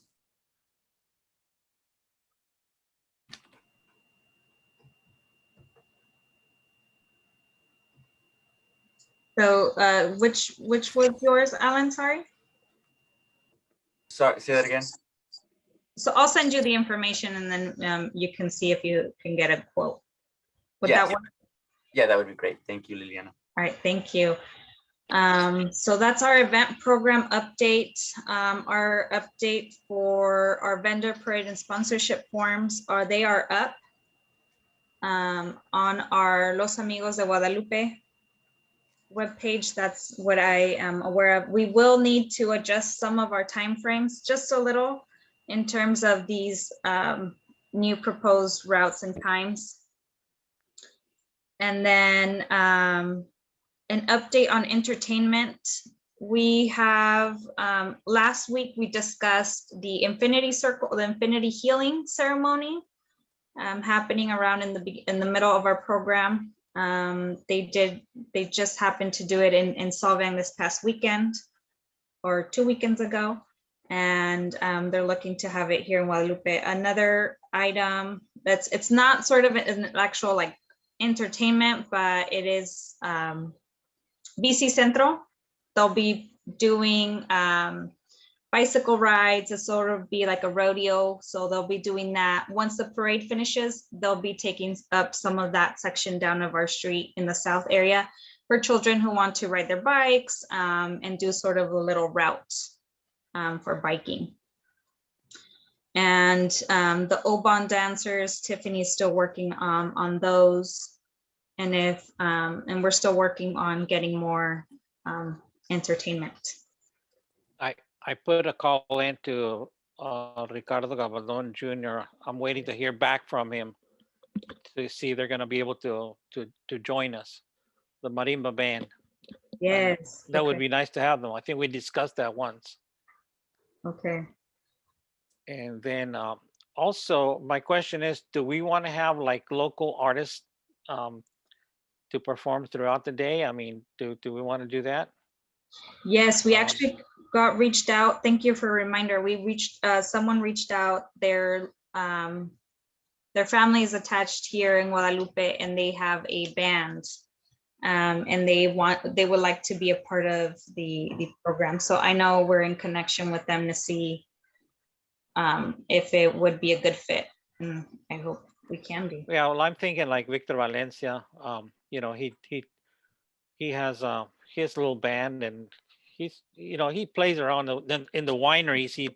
S1: So which was yours, Alan? Sorry.
S4: Sorry, say that again.
S1: So I'll send you the information and then you can see if you can get a quote. Would that work?
S4: Yeah, that would be great. Thank you, Liliana.
S1: All right, thank you. So that's our event program update. Our update for our vendor parade and sponsorship forms they are up on our Los Amigos de Guadalupe webpage. That's what I am aware of. We will need to adjust some of our timeframes just a little in terms of these new proposed routes and times. And then an update on entertainment. We have, last week we discussed the Infinity Circle, the Infinity Healing Ceremony happening around in the middle of our program. They just happened to do it in Solvang this past weekend or 2 weekends ago. And they're looking to have it here in Guadalupe. Another item it's not sort of an actual like entertainment, but it is BC Centro. They'll be doing bicycle rides. It sort of be like a rodeo. So they'll be doing that. Once the parade finishes, they'll be taking up some of that section down of our street in the south area for children who want to ride their bikes and do sort of a little route for biking. And the Oban dancers, Tiffany's still working on those. And and we're still working on getting more entertainment.
S7: I put a call into Ricardo Gabaldon Jr. I'm waiting to hear back from him to see if they're going to be able to join us, the marimba band.
S1: Yes,
S7: that would be nice to have them. I think we discussed that once.
S1: Okay.
S7: And then also my question is, do we want to have like local artists to perform throughout the day? I mean, do we want to do that?
S1: Yes, we actually got reached out. Thank you for a reminder. We reached, someone reached out. Their family is attached here in Guadalupe and they have a band and they would like to be a part of the program. So I know we're in connection with them to see if it would be a good fit. And I hope we can be.
S7: Yeah, well, I'm thinking like Victor Valencia. You know, he has his little band, and he's, you know, he plays around in the wineries. He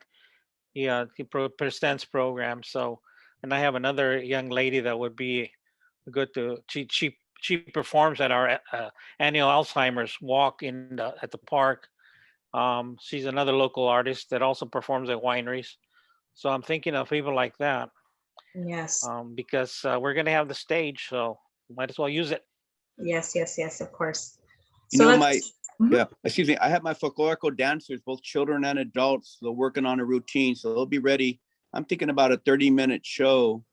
S7: presents programs. So, and I have another young lady that would be good to. She performs at our annual Alzheimer's walk at the park. She's another local artist that also performs at wineries. So I'm thinking of people like that.
S1: Yes.
S7: Because we're gonna have the stage, so might as well use it.
S1: Yes, yes, yes, of course.
S5: You
S1: So
S5: know,
S1: let's,
S5: yeah, excuse me, I have my folklorical dancers, both children and adults. They're working on a routine, so they'll be ready. I'm thinking about a 30-minute show.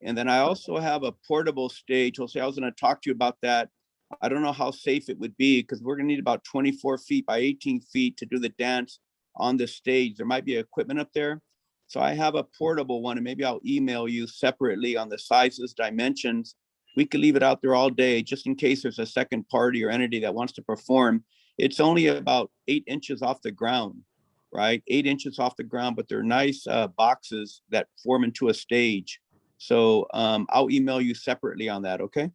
S5: And then I also have a portable stage. Jose, I was going to talk to you about that. I don't know how safe it would be because we're going to need about 24 feet by 18 feet to do the dance on the stage. There might be equipment up there. So I have a portable one, and maybe I'll email you separately on the sizes, dimensions. We could leave it out there all day just in case there's a second party or entity that wants to perform. It's only about 8 inches off the ground, right? 8 inches off the ground, but they're nice boxes that form into a stage. So I'll email you separately on that, okay?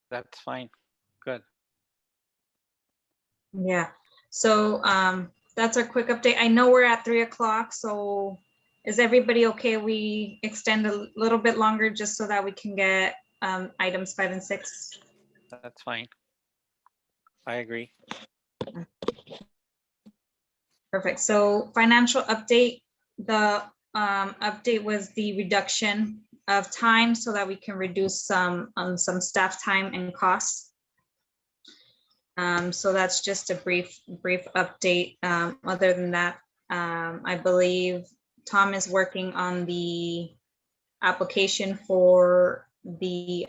S7: That's fine. Good.
S1: yeah. So that's our quick update. I know we're at 3 o'clock, so is everybody okay? We extend a little bit longer just so that we can get items 5 and 6.
S7: That's fine. I agree.
S1: Perfect. So financial update, the update was the reduction of time so that we can reduce some staff time and costs. So that's just a brief update. Other than that, I believe Tom is working on the application for the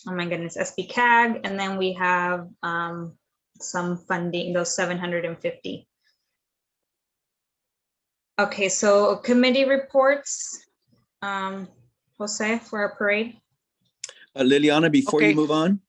S1: oh my goodness, SB-CAG, and then we have some funding, those 750. Okay, so committee reports, Jose, for our parade.
S5: Liliana, before
S7: Okay.
S5: you move on,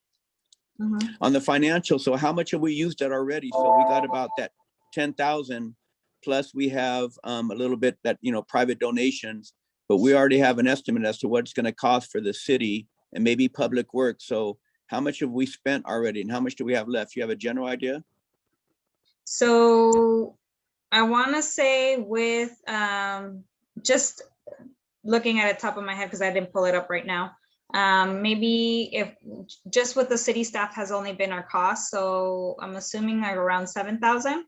S1: Mhm.
S5: on the financial, so how much have we used that already? So we got about that 10,000, plus we have a little bit that, you know, private donations, but we already have an estimate as to what it's going to cost for the city and maybe public works. So how much have we spent already and how much do we have left? You have a general idea?
S1: So I want to say with just looking at the top of my head, because I didn't pull it up right now, maybe if just with the city staff has only been our cost, so I'm assuming like around 7,000.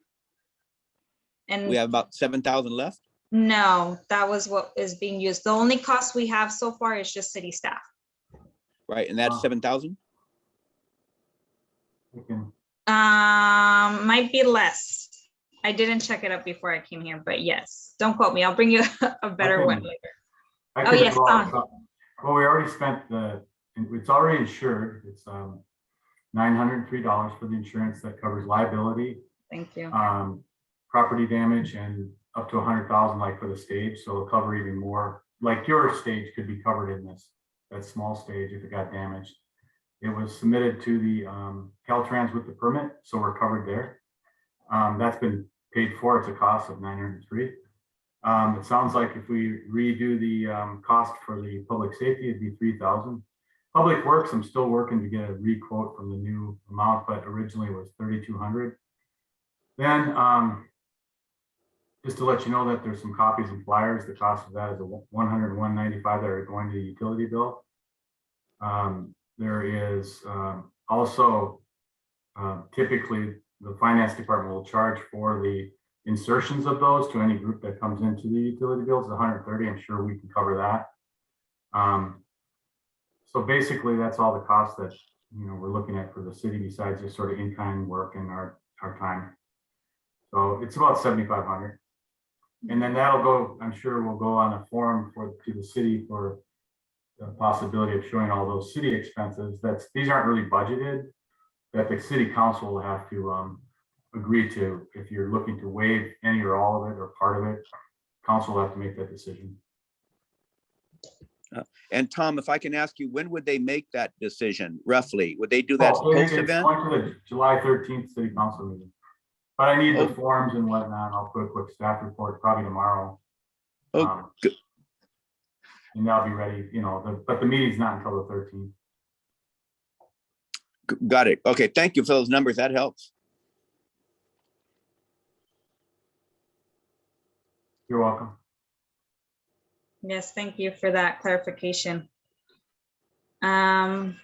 S1: And
S5: We have about 7,000 left.
S1: no, that was what is being used. The only cost we have so far is just city staff.
S5: Right, and that's 7,000.
S1: Might be less. I didn't check it up before I came here, but yes, don't quote me. I'll bring you a better one later. Oh yes, Tom.
S6: Well, we already spent it's already insured. It's $903 for the insurance that covers liability,
S1: Thank you.
S6: property damage, and up to 100,000 like for the stage. So it'll cover even more. Like your stage could be covered in that small stage if it got damaged. It was submitted to the Caltrans with the permit, so we're covered there. That's been paid for. It's a cost of $903. It sounds like if we redo the cost for the public safety, it'd be $3,000. Public works, I'm still working to get a re-quote from the new amount, but originally it was $3,200. Then just to let you know that there's some copies and flyers. The cost of that is $101.95 that are going to the utility bill. There is also typically the finance department will charge for the insertions of those to any group that comes into the utility bills, $130. I'm sure we can cover that. So basically that's all the costs that, you know, we're looking at for the city besides just sort of in-kind work and our time. So it's about $7,500. And then that'll go, I'm sure we'll go on a form to the city for the possibility of showing all those city expenses. These aren't really budgeted, that the city council will have to agree to. If you're looking to waive any or all of it or part of it, council will have to make that decision.
S5: And Tom, if I can ask you, when would they make that decision roughly? Would they do that post event?
S6: It's going to the July 13th city council meeting. But I need the
S5: Oh.
S6: forms and whatnot. I'll put a quick staff report probably tomorrow.
S5: Oh, good.
S6: And that'll be ready, but the meeting's not until the 13th.
S5: Got it. Okay, thank you for those numbers. That helps.
S6: You're welcome.
S1: Yes, thank you for that clarification. Any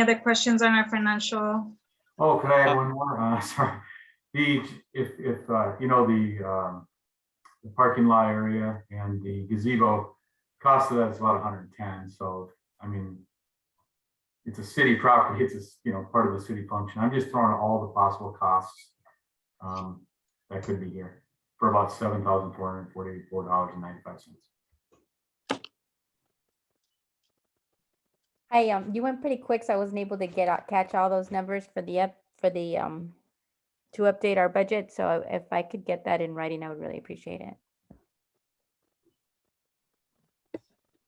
S1: other questions on our financial?
S6: Oh, could I add one more? Sorry. The parking lot area and the gazebo, cost of that is about 110. So, I mean, it's a city property. It's part of the city function. I'm just throwing all the possible costs that could be here for about $7,444.95.
S11: Hi, you went pretty quick, so I wasn't able to catch all those numbers for the to update our budget. So if I could get that in writing, I would really appreciate it.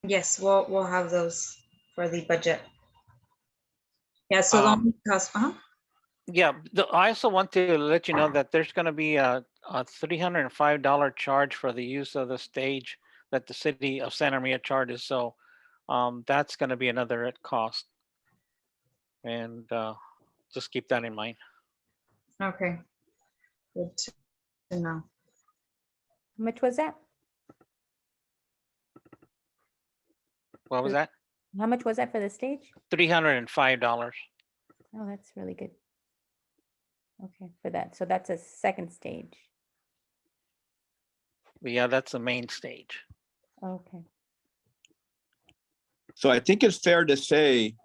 S1: Yes, we'll have those for the budget. Yeah, so cost,
S7: Yeah, I also want to let you know that there's going to be a $305 charge for the use of the stage that the city of Santa Maria charges. So that's going to be another cost. And just keep that in mind.
S1: Okay. Good to know.
S11: How much was that?
S7: What was that?
S11: How much was that for the stage?
S7: $305.
S11: Oh, that's really good. Okay, for that. So that's a second stage.
S7: Yeah, that's the main stage.
S11: Okay.
S5: So I think it's fair to say,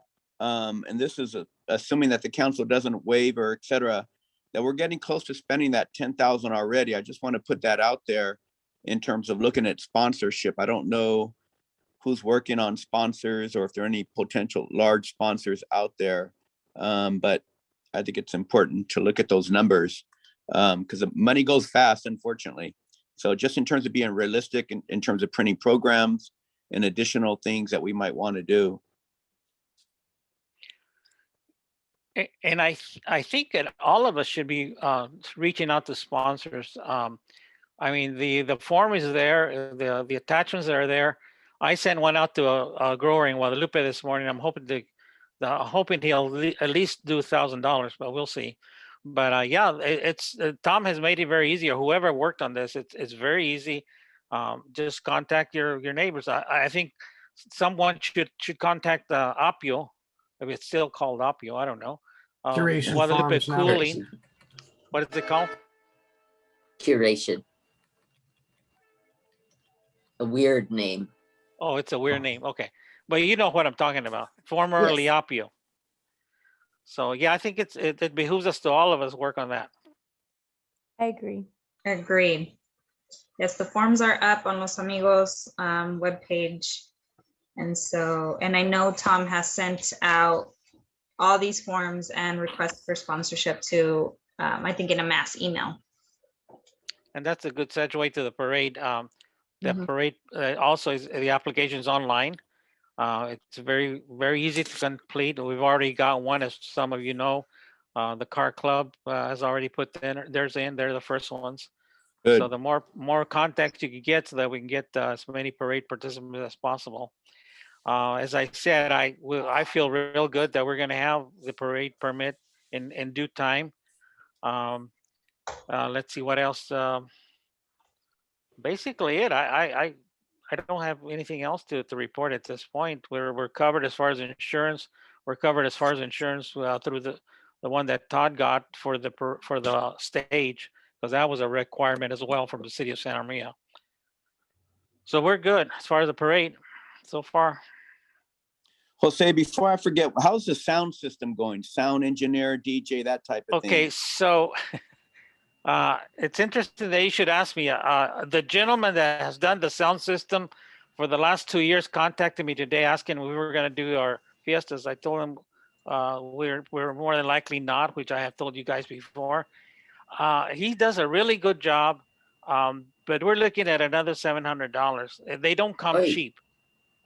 S5: and this is assuming that the council doesn't waive or et cetera, that we're getting close to spending that 10,000 already. I just want to put that out there in terms of looking at sponsorship. I don't know who's working on sponsors or if there are any potential large sponsors out there. But I think it's important to look at those numbers because the money goes fast, unfortunately. So just in terms of being realistic in terms of printing programs and additional things that we might want to do.
S7: And I think that all of us should be reaching out to sponsors. I mean, the form is there, the attachments are there. I sent one out to a grower in Guadalupe this morning. I'm hoping he'll at least do $1,000, but we'll see. But yeah, it's Tom has made it very easy, or whoever worked on this. It's very easy. Just contact your neighbors. I think someone should contact Apio, if it's still called Apio. I don't know.
S2: Curation
S7: Guadalupe
S2: Farms now.
S7: Cooling. What is it called?
S9: Curation. A weird name.
S7: Oh, it's a weird name. Okay. But you know what I'm talking about. Formerly
S9: Yes.
S7: Apio. So yeah, I think it behooves us to all of us work on that.
S11: I agree.
S1: Agreed. Yes, the forms are up on Los Amigos webpage. And I know Tom has sent out all these forms and requests for sponsorship to, I think in a mass email.
S7: And that's a good segue to the parade. The
S1: Mhm.
S7: parade also is the application's online. It's very, very easy to complete. We've already got one, as some of you know. The car club has already put theirs in. They're the first ones.
S5: Good.
S7: So the more contacts you can get, so that we can get as many parade participants as possible. As I said, I feel real good that we're going to have the parade permit in due time. Let's see what else. Basically, it. I don't have anything else to report at this point. We're covered as far as insurance. We're covered as far as insurance through the one that Todd got for the stage, because that was a requirement as well from the city of Santa Maria. So we're good as far as the parade so far.
S5: Jose, before I forget, how's the sound system going? Sound engineer, DJ, that type of thing.
S7: Okay, so it's interesting that you should ask me. The gentleman that has done the sound system for the last 2 years contacted me today asking if we were going to do our fiestas. I told him we're more than likely not, which I have told you guys before. He does a really good job, but we're looking at another $700. They don't come cheap,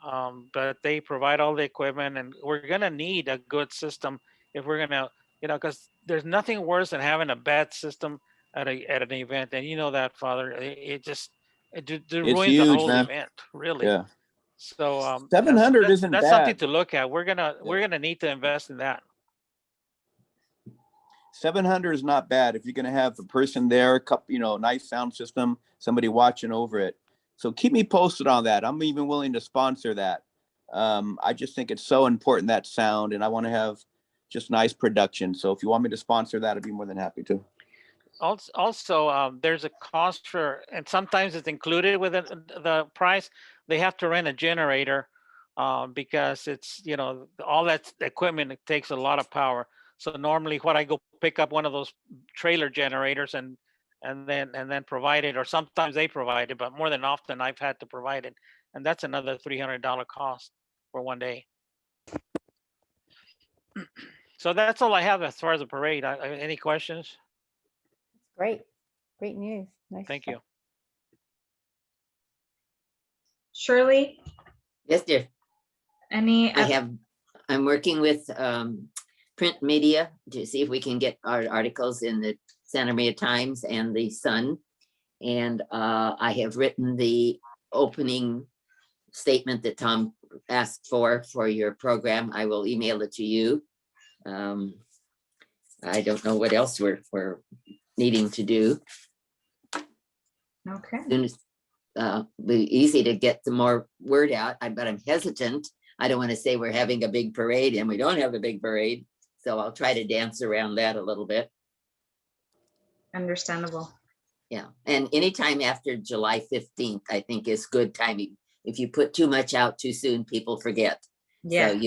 S7: but they provide all the equipment, and we're going to need a good system if we're going to, because there's nothing worse than having a bad system at an event, and you know that, Father. It just
S5: It's
S7: ruins the
S5: huge,
S7: whole
S5: man.
S7: event, really.
S5: Yeah.
S7: So
S5: 700 isn't
S7: that's something
S5: bad.
S7: to look at. We're gonna need to invest in that.
S5: 700 is not bad if you're going to have a person there, nice sound system, somebody watching over it. So keep me posted on that. I'm even willing to sponsor that. I just think it's so important, that sound, and I want to have just nice production. So if you want me to sponsor that, I'd be more than happy to.
S7: Also, there's a cost for, and sometimes it's included with the price. They have to rent a generator because it's, all that equipment, it takes a lot of power. So normally what I go pick up one of those trailer generators and then provide it, or sometimes they provide it, but more than often I've had to provide it. And that's another $300 cost for one day. So that's all I have as far as the parade. Any questions?
S11: Great. Great news. Nice.
S7: Thank
S11: stuff.
S7: you.
S1: Shirley,
S9: Yes, dear. I'm working with print media to see if we can get our articles in the Santa Maria Times and the Sun. And I have written the opening statement that Tom asked for your program. I will email it to you. I don't know what else we're needing to do.
S1: okay.
S9: Be easy to get the more word out, but I'm hesitant. I don't want to say we're having a big parade and we don't have a big parade. So I'll try to dance around that a little bit.
S1: Understandable.
S9: Yeah, and anytime after July 15th, I think is good timing. If you put too much out too soon, people forget.
S1: Yeah.
S9: So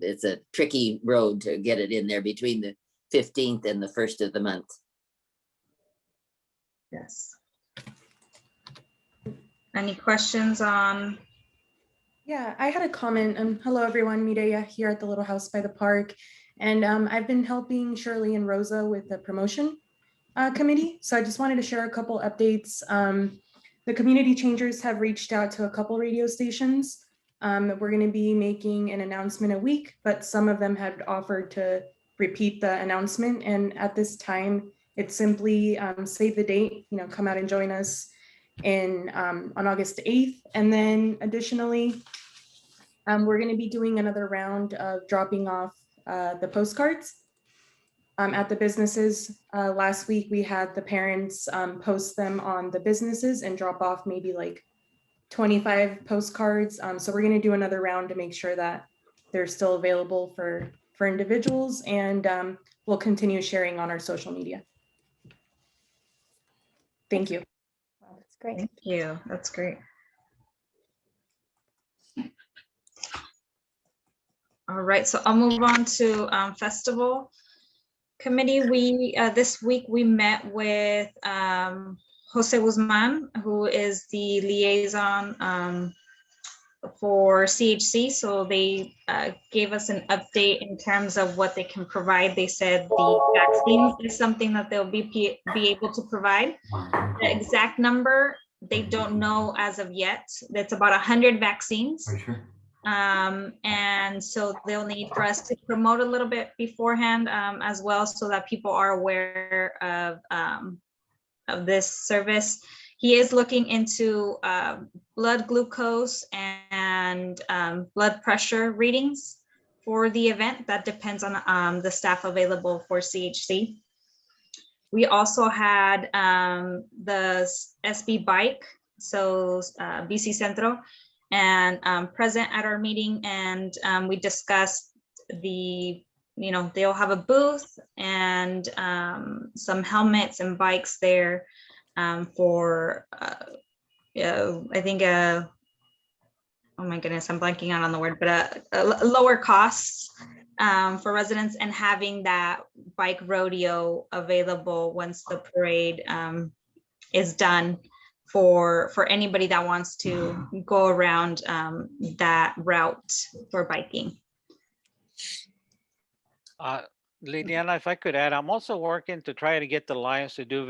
S9: it's a tricky road to get it in there between the 15th and the 1st of the month.
S1: Yes. Any questions on?
S12: Yeah, I had a comment. Hello, everyone. Mireya here at the Little House by the Park. And I've been helping Shirley and Rosa with the promotion committee. So I just wanted to share a couple updates. The community changers have reached out to a couple radio stations. We're going to be making an announcement a week, but some of them had offered to repeat the announcement. And at this time, it's simply save the date, come out and join us on August 8th. And then additionally, we're going to be doing another round of dropping off the postcards at the businesses. Last week, we had the parents post them on the businesses and drop off maybe like 25 postcards. So we're going to do another round to make sure that they're still available for individuals, and we'll continue sharing on our social media. Thank you.
S11: Wow, that's great.
S1: Thank you. That's great. All right, so I'll move on to festival committee. We this week we met with Jose Guzman, who is the liaison for CHC. So they gave us an update in terms of what they can provide. They said the vaccines is something that they'll be able to provide. The exact number, they don't know as of yet. That's about 100 vaccines. And so they'll need for us to promote a little bit beforehand as well, so that people are aware of this service. He is looking into blood glucose and blood pressure readings for the event. That depends on the staff available for CHC. We also had the SB bike, so BC Centro, and present at our meeting, and we discussed they'll have a booth and some helmets and bikes there for I think oh my goodness, I'm blanking out on the word, but lower costs for residents, and having that bike rodeo available once the parade is done for anybody that wants to go around that route for biking.
S7: Liliana, if I could add, I'm also working to try to get the Lions to do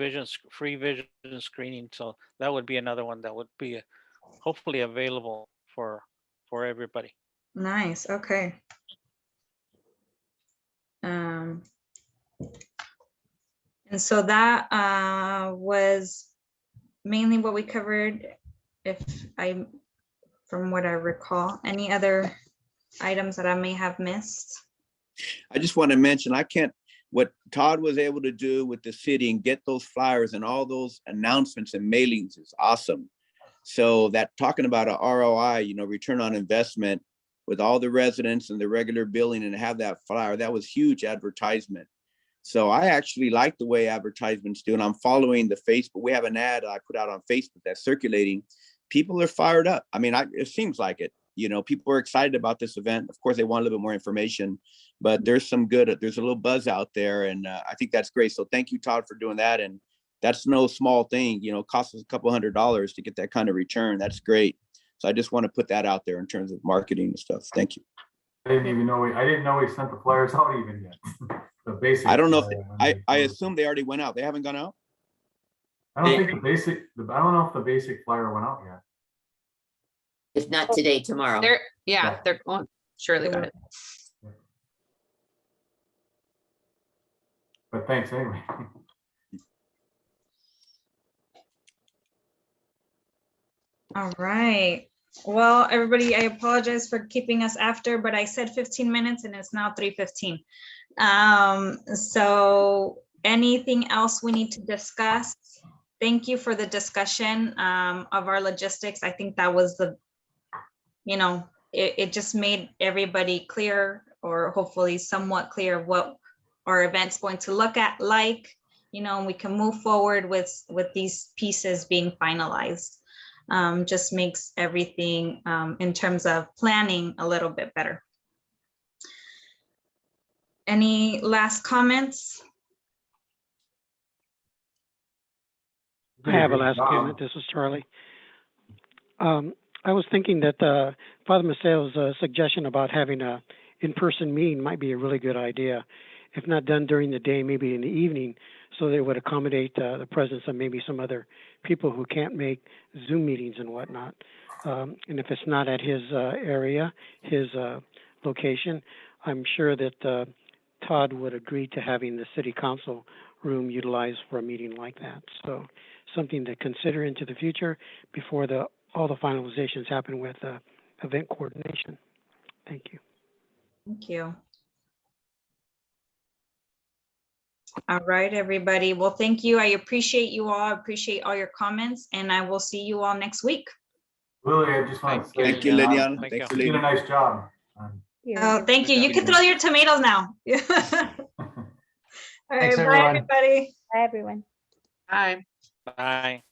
S7: free vision screening. So that would be another one that would be hopefully available for everybody.
S1: Nice. Okay. And so that was mainly what we covered, from what I recall. Any other items that I may have missed?
S5: I just want to mention, what Todd was able to do with the city and get those flyers and all those announcements and mailings is awesome. So that talking about a ROI, return on investment with all the residents and the regular billing and have that flyer, that was huge advertisement. So I actually like the way advertisements do, and I'm following the Facebook. We have an ad I put out on Facebook that's circulating. People are fired up. I mean, it seems like it. People are excited about this event. Of course, they want a little bit more information, but there's a little buzz out there, and I think that's great. So thank you, Todd, for doing that. And that's no small thing. It costs us a couple $100s to get that kind of return. That's great. So I just want to put that out there in terms of marketing and stuff. Thank you.
S6: I didn't know we sent the flyers out even yet. The basic.
S5: I don't know if I assume they already went out. They haven't gone out?
S6: I don't think I don't know if the basic flyer went out yet.
S9: If not today, tomorrow.
S10: They're going, surely got it.
S6: But thanks anyway.
S1: All right. Well, everybody, I apologize for keeping us after, but I said 15 minutes and it's now 3:15. So anything else we need to discuss? Thank you for the discussion of our logistics. I think that was it just made everybody clear, or hopefully somewhat clear, what our event's going to look like, and we can move forward with these pieces being finalized. Just makes everything in terms of planning a little bit better. Any last comments?
S3: I have a last comment. This is Charlie. I was thinking that Father Maceo's suggestion about having a in-person meeting might be a really good idea. If not done during the day, maybe in the evening, so that it would accommodate the presence of maybe some other people who can't make Zoom meetings and whatnot. And if it's not at his area, his location, I'm sure that Todd would agree to having the city council room utilized for a meeting like that. So something to consider into the future before all the finalizations happen with event coordination. Thank you.
S1: Thank you. All right, everybody. Well, thank you. I appreciate you all. I appreciate all your comments, and I will see you all next week.
S6: Lily, I just want to say
S5: Thank you, Liliana.
S7: Thank
S5: Thanks
S7: you.
S5: for
S6: you did a
S5: leading.
S6: nice job.
S1: Oh, thank you. You can throw your tomatoes now. All right,
S2: Thanks,
S1: bye,
S2: everyone.
S1: everybody.
S11: Bye, everyone.
S10: Bye.
S7: Bye.